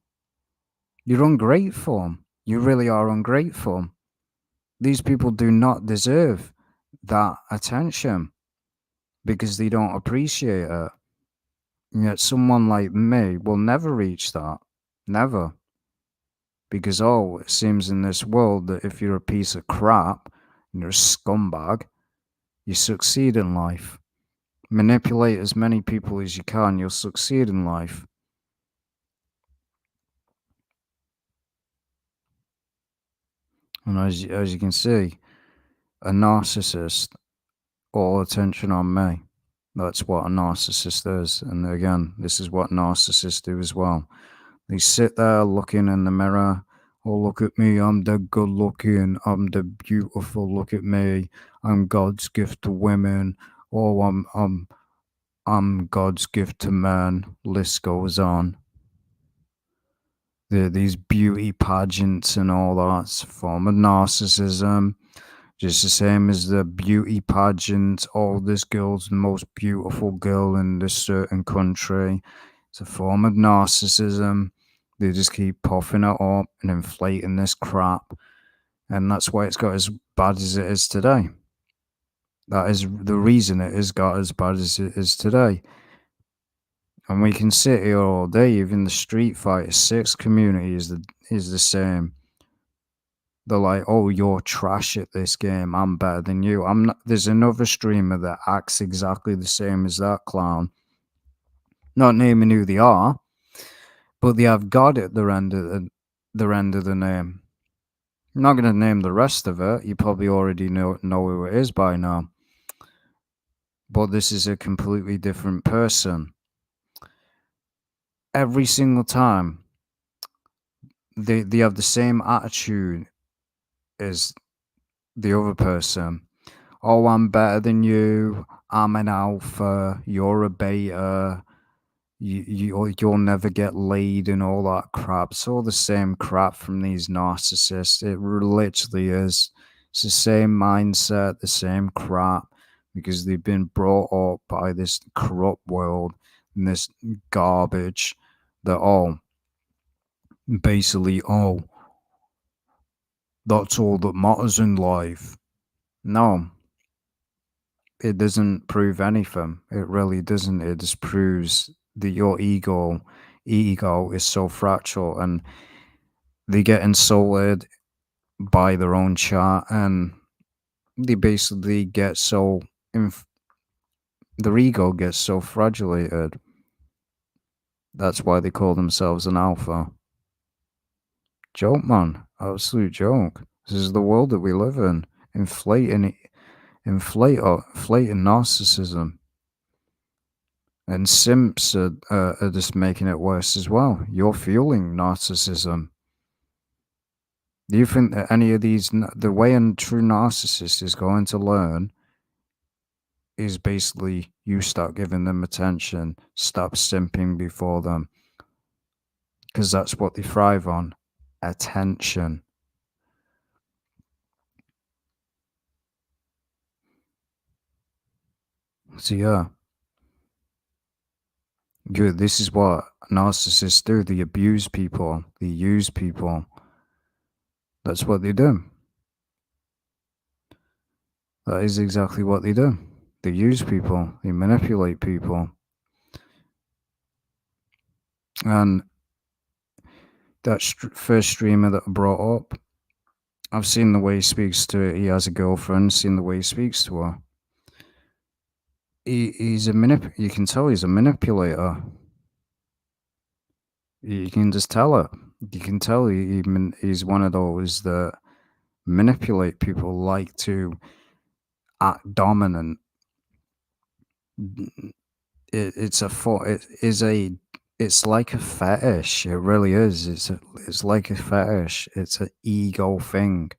You're ungrateful. You really are ungrateful. These people do not deserve that attention, because they don't appreciate it. Yet someone like me will never reach that. Never. Because, oh, it seems in this world that if you're a piece of crap and you're a scumbag, you succeed in life. Manipulate as many people as you can, you'll succeed in life. And as you can see, a narcissist, all attention on me. That's what a narcissist is. And again, this is what narcissists do as well. They sit there looking in the mirror. Oh, look at me. I'm the good looking. I'm the beautiful. Look at me. I'm God's gift to women. Oh, I'm God's gift to men. List goes on. These beauty pageants and all that's a form of narcissism. Just the same as the beauty pageant. Oh, this girl's the most beautiful girl in this certain country. It's a form of narcissism. They just keep puffing it up and inflating this crap. And that's why it's got as bad as it is today. That is the reason it has got as bad as it is today. And we can sit here all day. Even the Street Fighter 6 community is the same. They're like, "Oh, you're trash at this game. I'm better than you." I'm not. There's another streamer that acts exactly the same as that clown. Not naming who they are, but they have God at their end of the name. I'm not going to name the rest of it. You probably already know who it is by now. But this is a completely different person. Every single time, they have the same attitude as the other person. Oh, I'm better than you. I'm an alpha. You're a beta. You'll never get laid and all that crap. It's all the same crap from these narcissists. It literally is. It's the same mindset, the same crap, because they've been brought up by this corrupt world and this garbage that, oh, basically, oh, that's all that matters in life. No, it doesn't prove anything. It really doesn't. It just proves that your ego is so fragile, and they get insulted by their own chat, and they basically get so their ego gets so fragile. That's why they call themselves an alpha. Joke, man. Absolute joke. This is the world that we live in. Inflating narcissism. And simps are just making it worse as well. You're fueling narcissism. Do you think that any of these, the way a true narcissist is going to learn is basically you start giving them attention, stop simping before them, because that's what they thrive on, attention. So yeah, good. This is what narcissists do. They abuse people. They use people. That's what they do. That is exactly what they do. They use people. They manipulate people. And that first streamer that I brought up, I've seen the way he speaks to it. He has a girlfriend. Seen the way he speaks to her. He's a You can tell he's a manipulator. You can just tell it. You can tell he's one of those that manipulate people, like to act dominant. It's it's like a fetish. It really is. It's like a fetish. It's an ego thing.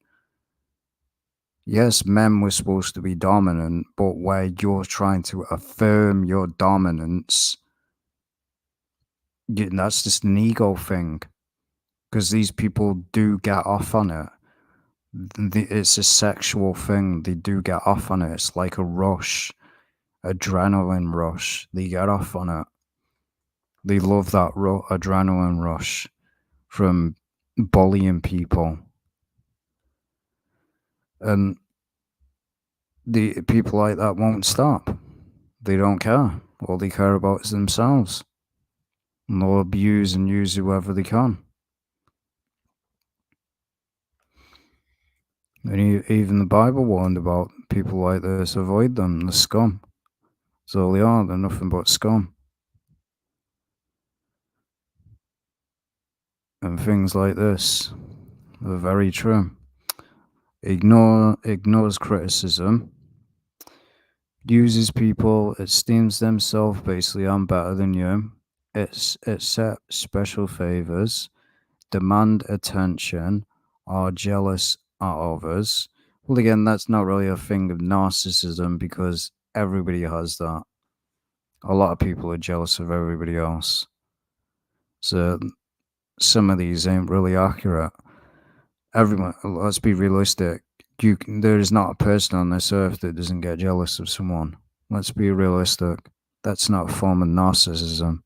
Yes, men were supposed to be dominant, but where you're trying to affirm your dominance, that's just an ego thing. Because these people do get off on it. It's a sexual thing. They do get off on it. It's like a rush, adrenaline rush. They get off on it. They love that adrenaline rush from bullying people. And the people like that won't stop. They don't care. All they care about is themselves. And they'll abuse and use whoever they can. And even the Bible warned about people like this. Avoid them, the scum. That's all they are. They're nothing but scum. And things like this are very true. Ignores criticism. uses people, esteems themselves. Basically, I'm better than you. It's accept special favors, demand attention, are jealous of others. Well, again, that's not really a thing of narcissism because everybody has that. A lot of people are jealous of everybody else. So some of these ain't really accurate. Everyone, let's be realistic. There is not a person on this earth that doesn't get jealous of someone. Let's be realistic. That's not a form of narcissism.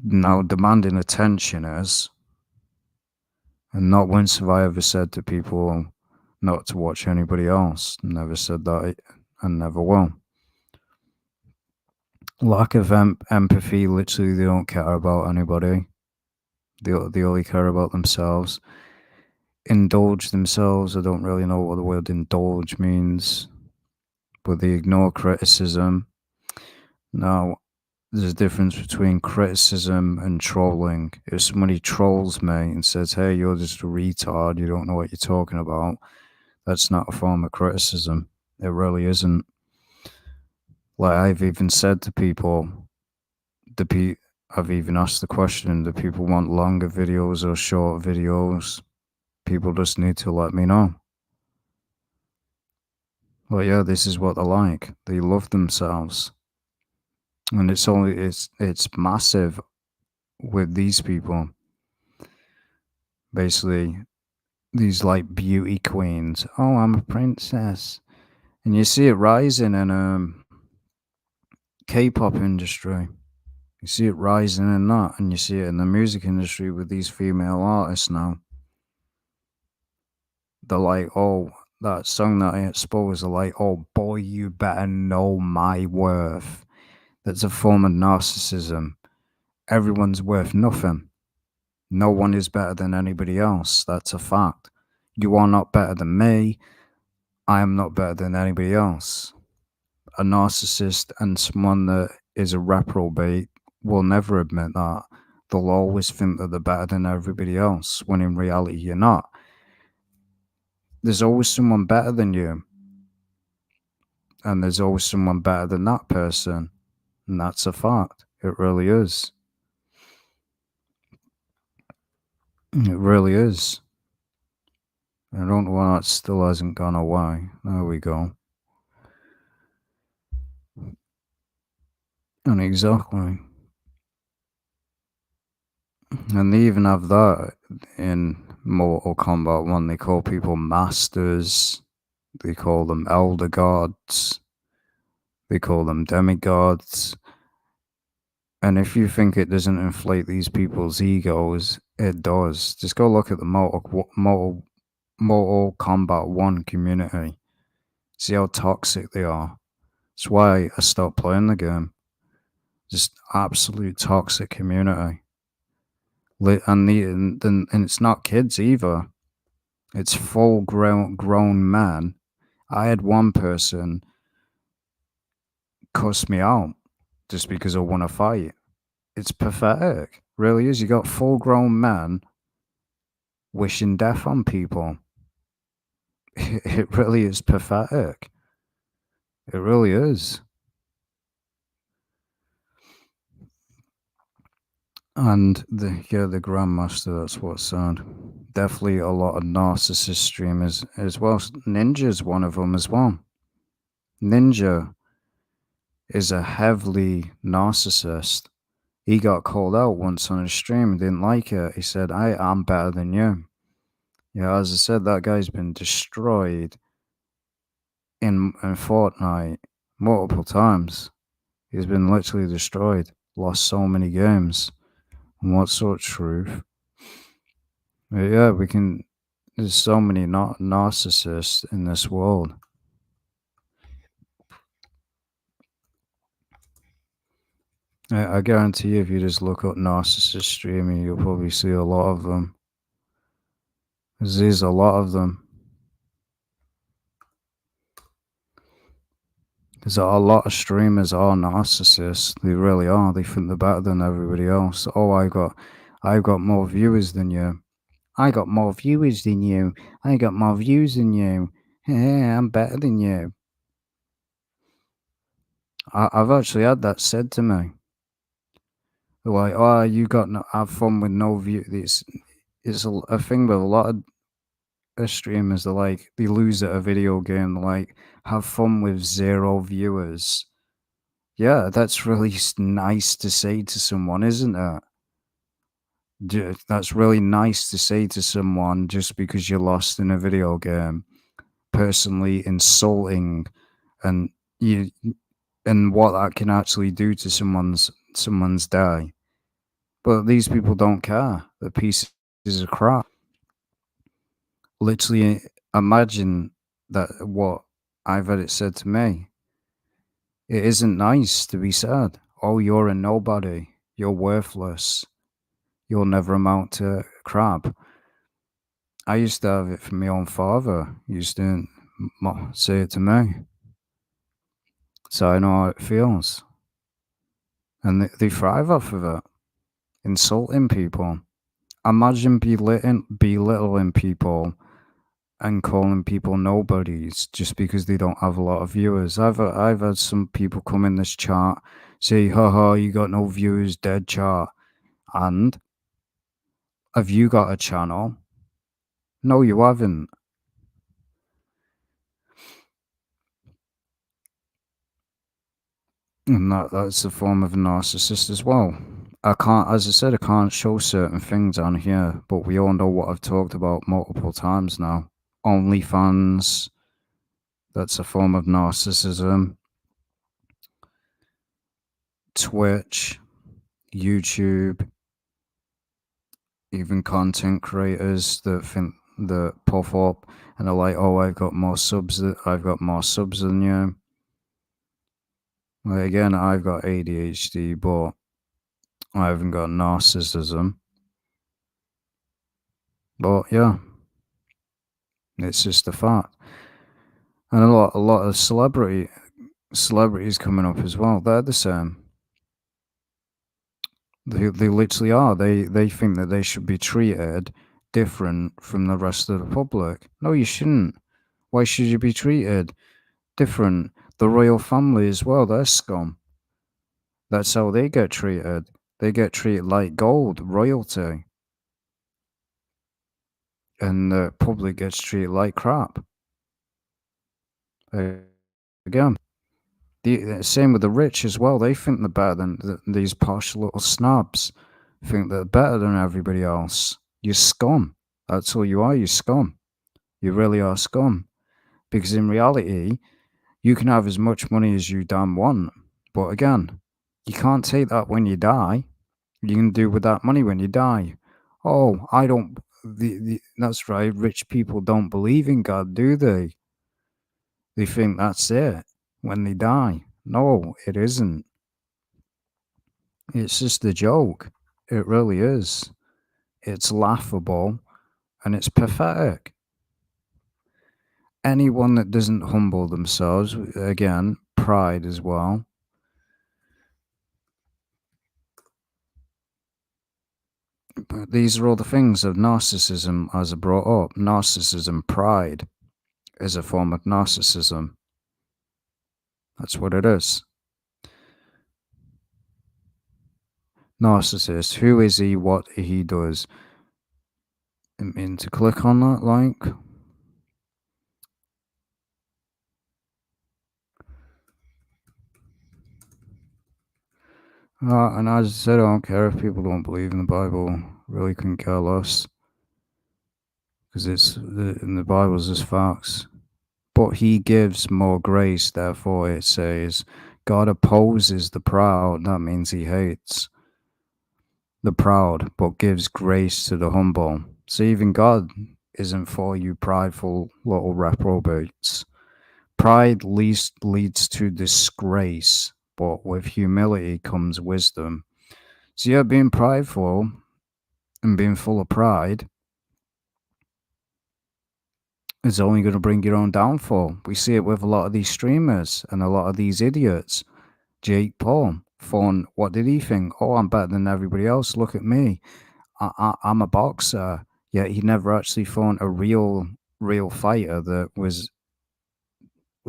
Now, demanding attention is, and not once have I ever said to people not to watch anybody else. Never said that and never will. Lack of empathy, literally, they don't care about anybody. They only care about themselves. Indulge themselves. I don't really know what the word indulge means, but they ignore criticism. Now, there's a difference between criticism and trolling. If somebody trolls me and says, hey, you're just a retard, you don't know what you're talking about, that's not a form of criticism. It really isn't. Like I've even said to people, I've even asked the question, do people want longer videos or short videos? People just need to let me know. Well, yeah, this is what they're like. They love themselves. And it's massive with these people. Basically, these like beauty queens. Oh, I'm a princess. And you see it rising in K-pop industry. You see it rising in that, and you see it in the music industry with these female artists now. They're like, oh, that song that I exposed, are like, oh boy, you better know my worth. That's a form of narcissism. Everyone's worth nothing. No one is better than anybody else. That's a fact. You are not better than me. I am not better than anybody else. A narcissist and someone that is a reprobate will never admit that. They'll always think that they're better than everybody else, when in reality, you're not. There's always someone better than you, and there's always someone better than that person, and that's a fact. It really is. It really is. I don't know why it still hasn't gone away. There we go. And exactly. And they even have that in Mortal Kombat 1. They call people masters. They call them elder gods. They call them demigods. And if you think it doesn't inflate these people's egos, it does. Just go look at the Mortal Kombat 1 community. See how toxic they are. That's why I stopped playing the game. Just absolute toxic community. And it's not kids either. It's full grown men. I had one person cuss me out just because I want to fight. It's pathetic. Really is. You got full grown men wishing death on people. It really is pathetic. It really is. And the Grandmaster, that's what's sad. Definitely a lot of narcissist streamers as well. Ninja's one of them as well. Ninja is a heavily narcissist. He got called out once on a stream and didn't like it. He said, I'm better than you. Yeah, as I said, that guy's been destroyed in Fortnite multiple times. He's been literally destroyed. Lost so many games. And what sort of truth? But yeah, there's so many narcissists in this world. I guarantee you, if you just look up narcissist streaming, you'll probably see a lot of them. There's a lot of them. Because a lot of streamers are narcissists. They really are. They think they're better than everybody else. Oh, I've got more viewers than you. I got more viewers than you. I got more views than you. Yeah, I'm better than you. I've actually had that said to me. They're like, "Oh, you got no have fun with no view." It's a thing with a lot of streamers. They're like, they lose at a video game. They're like, "Have fun with 0 viewers." Yeah, that's really nice to say to someone, isn't it? That's really nice to say to someone just because you lost in a video game. Personally insulting, and you and what that can actually do to someone's day. But these people don't care. They're pieces of crap. Literally, imagine that what I've had it said to me. It isn't nice to be said. Oh, you're a nobody. You're worthless. You'll never amount to crap. I used to have it from my own father. He used to say it to me. So I know how it feels. And they thrive off of it. Insulting people. Imagine belittling people and calling people nobodies just because they don't have a lot of viewers. I've had some people come in this chat say, haha, you got no viewers, dead chat. And have you got a channel? No, you haven't. And that's a form of a narcissist as well. I can't, as I said, I can't show certain things on here, but we all know what I've talked about multiple times now. OnlyFans, that's a form of narcissism. Twitch, YouTube, even content creators that pop up and are like, "Oh, I've got more subs than you." Like, again, I've got ADHD, but I haven't got narcissism. But yeah, it's just a fact. And a lot of celebrities coming up as well. They're the same. They literally are. They think that they should be treated different from the rest of the public. No, you shouldn't. Why should you be treated different? The royal family as well, they're scum. That's how they get treated. They get treated like gold, royalty. And the public gets treated like crap. Uh, Again, same with the rich as well. They think they're better than these posh little snobs. Think they're better than everybody else. You're scum. That's all you are. You're scum. You really are scum. Because in reality, you can have as much money as you damn want. But again, you can't take that when you die. You can do with that money when you die. Oh, I don't. That's right. Rich people don't believe in God, do they? They think that's it when they die. No, it isn't. It's just a joke. It really is. It's laughable and it's pathetic. Anyone that doesn't humble themselves, again, pride as well. But these are all the things of narcissism as I brought up. Narcissism, pride is a form of narcissism. That's what it is. Narcissist, who is he, what he does? I mean, to click on that, like. And as I said, I don't care if people don't believe in the Bible. Really couldn't care less. Because in the Bible's just facts. But he gives more grace, therefore it says, God opposes the proud. That means he hates the proud, but gives grace to the humble. So even God isn't for you prideful little reprobates. Pride leads to disgrace, but with humility comes wisdom. So yeah, being prideful and being full of pride is only going to bring your own downfall. We see it with a lot of these streamers and a lot of these idiots. Jake Paul, phone, what did he think? Oh, I'm better than everybody else. Look at me. I'm a boxer. Yet he never actually fought a real fighter that was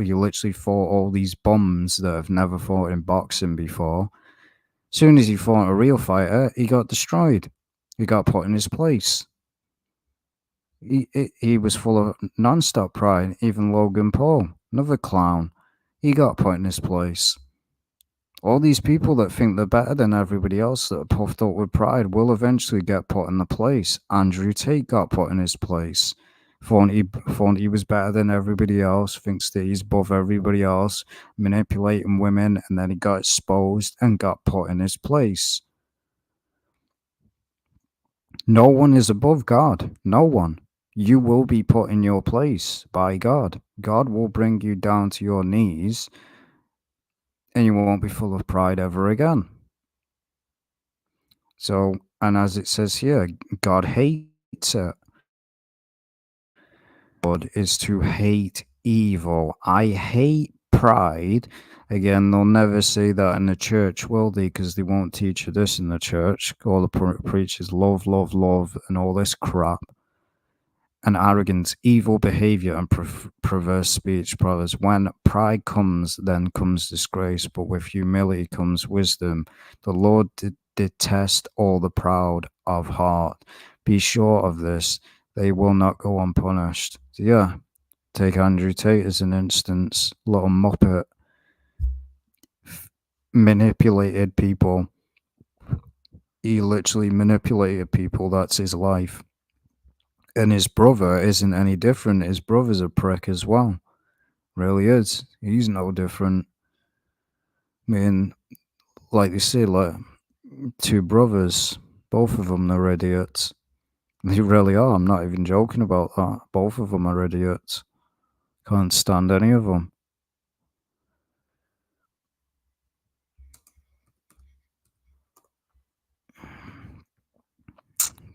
you literally fought all these bums that have never fought in boxing before. Soon as he fought a real fighter, he got destroyed. He got put in his place. He was full of non-stop pride. Even Logan Paul, another clown, he got put in his place. All these people that think they're better than everybody else that are puffed up with pride will eventually get put in the place. Andrew Tate got put in his place. Thought he was better than everybody else, thinks that he's above everybody else, manipulating women, and then he got exposed and got put in his place. No one is above God. No one. You will be put in your place by God. God will bring you down to your knees and you won't be full of pride ever again. So, and as it says here, God hates it. God is to hate evil. I hate pride. Again, they'll never say that in the church, will they? Because they won't teach you this in the church. All the preachers love, love, love, and all this crap. And arrogance, evil behavior, and perverse speech, brothers. When pride comes, then comes disgrace, but with humility comes wisdom. The Lord detest all the proud of heart. Be sure of this, they will not go unpunished. So yeah, take Andrew Tate as an instance. Little muppet manipulated people. He literally manipulated people. That's his life. And his brother isn't any different. His brother's a prick as well. Really is. He's no different. I mean, like you say, like two brothers, both of them are idiots. They really are. I'm not even joking about that. Both of them are idiots. Can't stand any of them.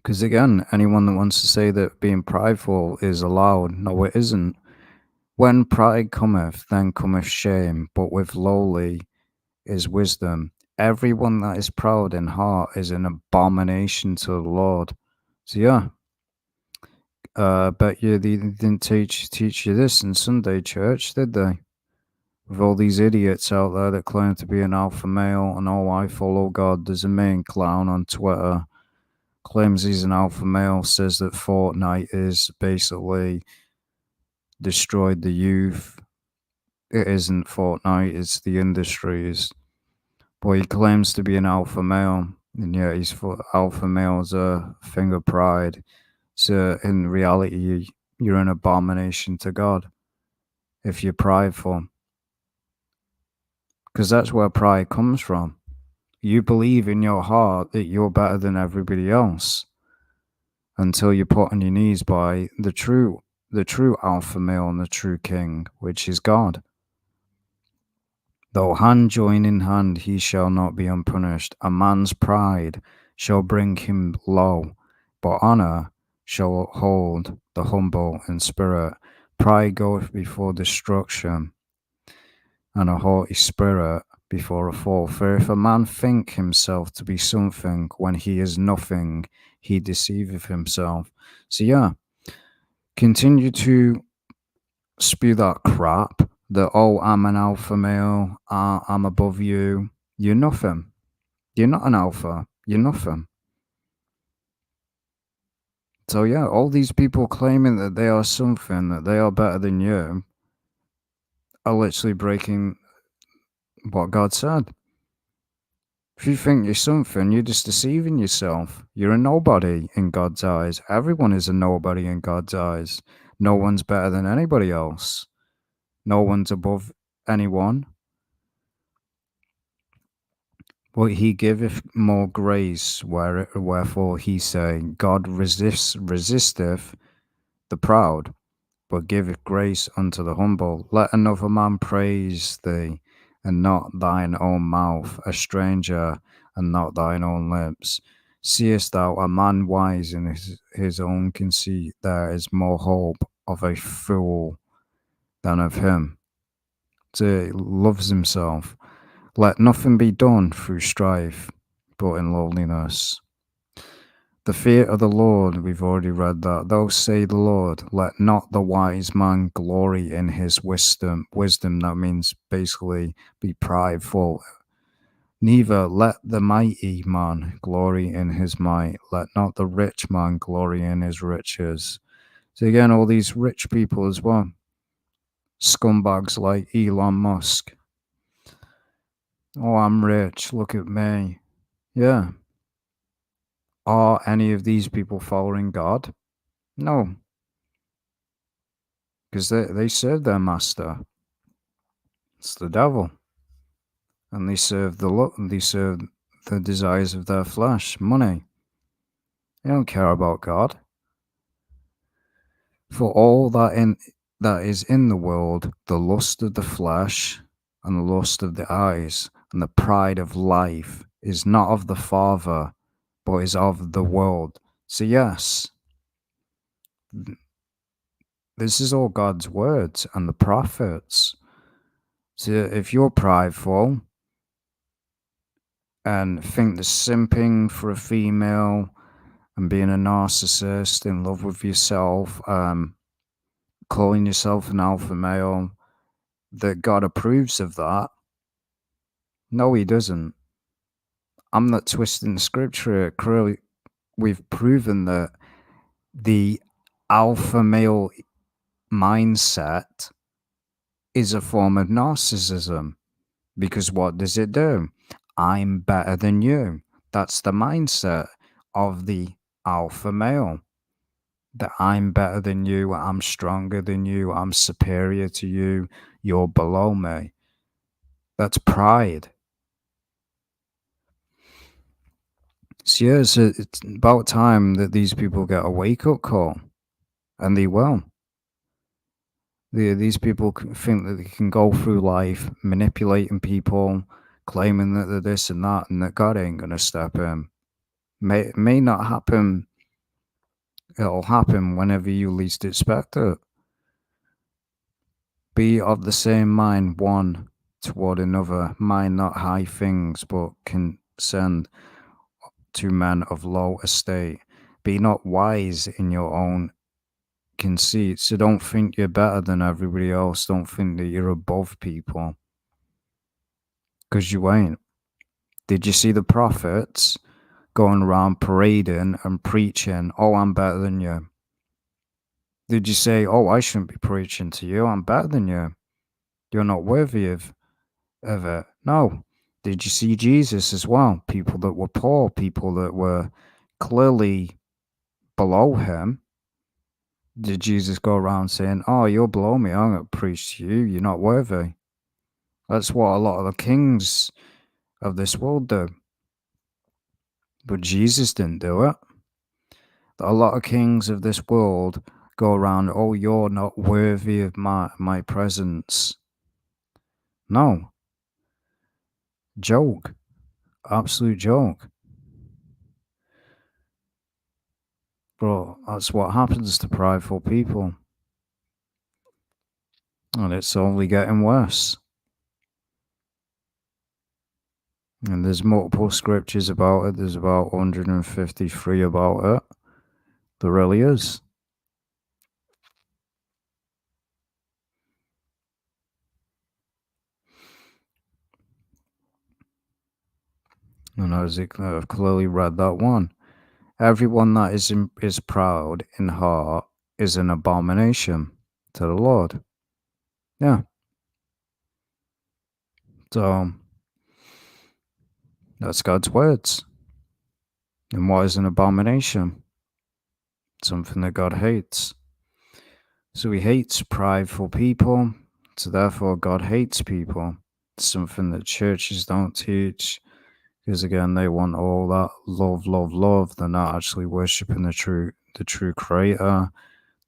Because again, anyone that wants to say that being prideful is allowed, no, it isn't. When pride cometh, then cometh shame, but with lowly is wisdom. Everyone that is proud in heart is an abomination to the Lord. So yeah, bet you they didn't teach you this in Sunday church, did they? With all these idiots out there that claim to be an alpha male and oh, I follow God. There's a main clown on Twitter claims he's an alpha male, says that Fortnite is basically destroyed the youth. It isn't Fortnite, it's the industries. But he claims to be an alpha male, and yet he's for alpha males a thing of pride. So in reality, you're an abomination to God if you're prideful. Because that's where pride comes from. You believe in your heart that you're better than everybody else until you're put on your knees by the true alpha male and the true king, which is God. Though hand join in hand, he shall not be unpunished. A man's pride shall bring him low, but honor shall hold the humble in spirit. Pride goeth before destruction, and a haughty spirit before a fall. For if a man think himself to be something when he is nothing, he deceiveth himself. So yeah, continue to spew that crap that, oh, I'm an alpha male, I'm above you. You're nothing. You're not an alpha. You're nothing. So yeah, all these people claiming that they are something, that they are better than you, are literally breaking what God said. If you think you're something, you're just deceiving yourself. You're a nobody in God's eyes. Everyone is a nobody in God's eyes. No one's better than anybody else. No one's above anyone. But he giveth more grace, wherefore he say, God resisteth the proud, but giveth grace unto the humble. Let another man praise thee, and not thine own mouth, a stranger, and not thine own lips. Seest thou a man wise in his own conceit? There is more hope of a fool than of him. So he loves himself. Let nothing be done through strife, but in lowliness. The fear of the Lord, we've already read that. Thou say the Lord, let not the wise man glory in his wisdom. Wisdom, that means basically be prideful. Neither let the mighty man glory in his might. Let not the rich man glory in his riches. So again, all these rich people as well. Scumbags like Elon Musk. Oh, I'm rich. Look at me. Yeah. Are any of these people following God? No, because they serve their master. It's the devil, and they serve the desires of their flesh, money. They don't care about God. For all that is in the world, the lust of the flesh, and the lust of the eyes, and the pride of life is not of the Father, but is of the world. So yes, this is all God's words and the prophets. So if you're prideful and think that simping for a female and being a narcissist in love with yourself, calling yourself an alpha male, that God approves of that. No, he doesn't. I'm not twisting the scripture. Clearly, we've proven that the alpha male mindset is a form of narcissism. Because what does it do? I'm better than you. That's the mindset of the alpha male. That I'm better than you, I'm stronger than you, I'm superior to you, you're below me. That's pride. So, yeah, so it's about time that these people get a wake up call, and they will. These people think that they can go through life manipulating people, claiming that they're this and that, and that God ain't going to step in. May not happen. It'll happen whenever you least expect it. Be of the same mind one toward another, mind not high things, but consent to men of low estate. Be not wise in your own conceit. So don't think you're better than everybody else. Don't think that you're above people. Because you ain't. Did you see the prophets going around parading and preaching, oh, I'm better than you? Did you say, oh, I shouldn't be preaching to you, I'm better than you? You're not worthy of it. No. Did you see Jesus as well? People that were poor, people that were clearly below him. Did Jesus go around saying, oh, you're below me, I'm going to preach to you, you're not worthy? That's what a lot of the kings of this world do. But Jesus didn't do it. A lot of kings of this world go around, oh, you're not worthy of my presence. No. Joke. Absolute joke. But that's what happens to prideful people. And it's only getting worse. And there's multiple scriptures about it. There's about 153 about it. There really is. And I've clearly read that one. Everyone that is proud in heart is an abomination to the Lord. Yeah. So that's God's words. And what is an abomination? Something that God hates. So he hates prideful people. So therefore God hates people. It's something that churches don't teach. Because again, they want all that love, love, love. They're not actually worshipping the true creator.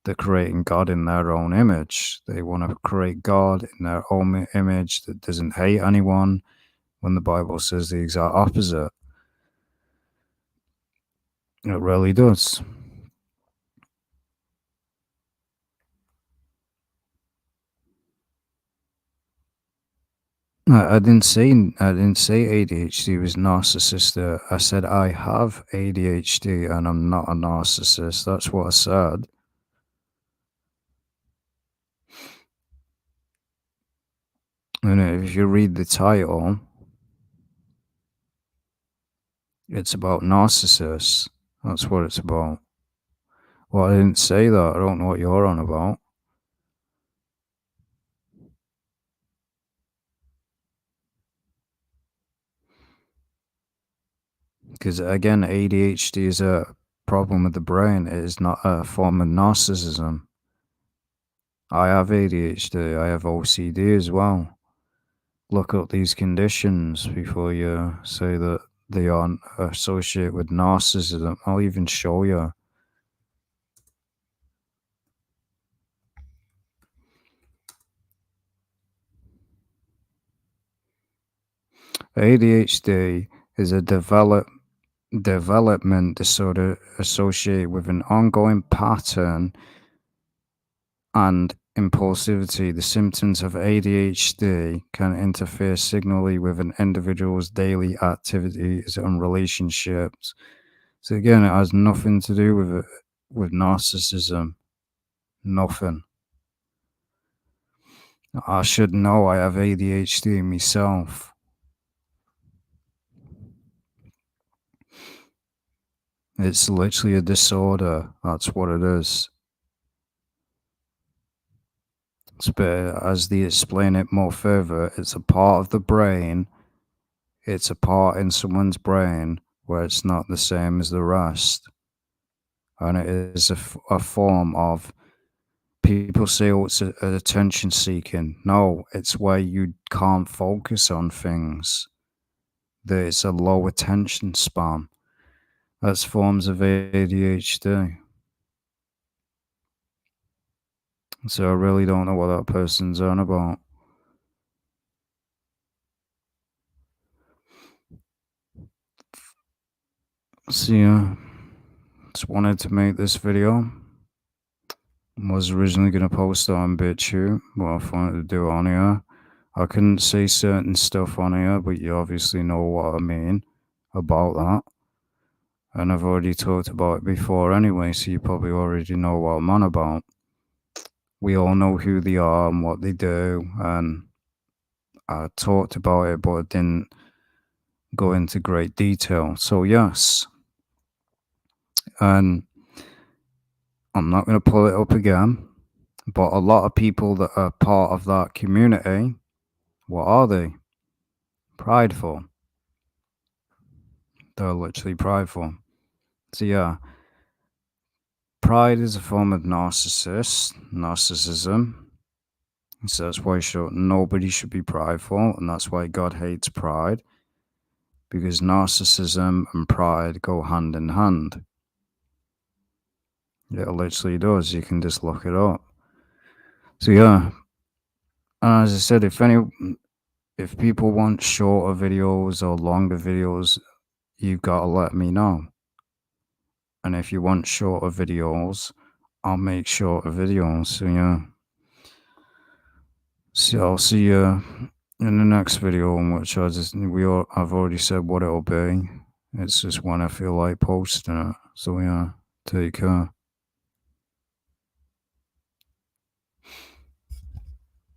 They're creating God in their own image. They want to create God in their own image that doesn't hate anyone, when the Bible says the exact opposite. It really does. I didn't say ADHD was narcissist. I said I have ADHD and I'm not a narcissist. That's what I said. And if you read the title, it's about narcissists. That's what it's about. Well, I didn't say that. I don't know what you're on about. Because again, ADHD is a problem with the brain. It is not a form of narcissism. I have ADHD. I have OCD as well. Look up these conditions before you say that they aren't associated with narcissism. I'll even show you. ADHD is a development disorder associated with an ongoing pattern and impulsivity. The symptoms of ADHD can interfere signally with an individual's daily activities and relationships. So again, it has nothing to do with narcissism. Nothing. I should know I have ADHD myself. It's literally a disorder. That's what it is. But as they explain it more further, it's a part of the brain. It's a part in someone's brain where it's not the same as the rest. And it is a form of, people say, oh, it's an attention seeking. No, it's where you can't focus on things. That it's a low attention span. That's forms of ADHD. So I really don't know what that person's on about. So yeah, just wanted to make this video. Was originally going to post it on BitChute, but I wanted to do it on here. I couldn't say certain stuff on here, but you obviously know what I mean about that. And I've already talked about it before anyway, so you probably already know what I'm on about. We all know who they are and what they do, and I talked about it, but I didn't go into great detail. So yes, and I'm not going to pull it up again, but a lot of people that are part of that community, what are they? Prideful. They're literally prideful. So yeah, pride is a form of narcissism. So that's why nobody should be prideful, and that's why God hates pride, because narcissism and pride go hand in hand. It literally does. You can just look it up. So yeah, and as I said, if people want shorter videos or longer videos, you've got to let me know. And if you want shorter videos, I'll make shorter videos. So yeah. So I'll see you in the next video, in which I've already said what it'll be. It's just when I feel like posting it. So yeah, take care.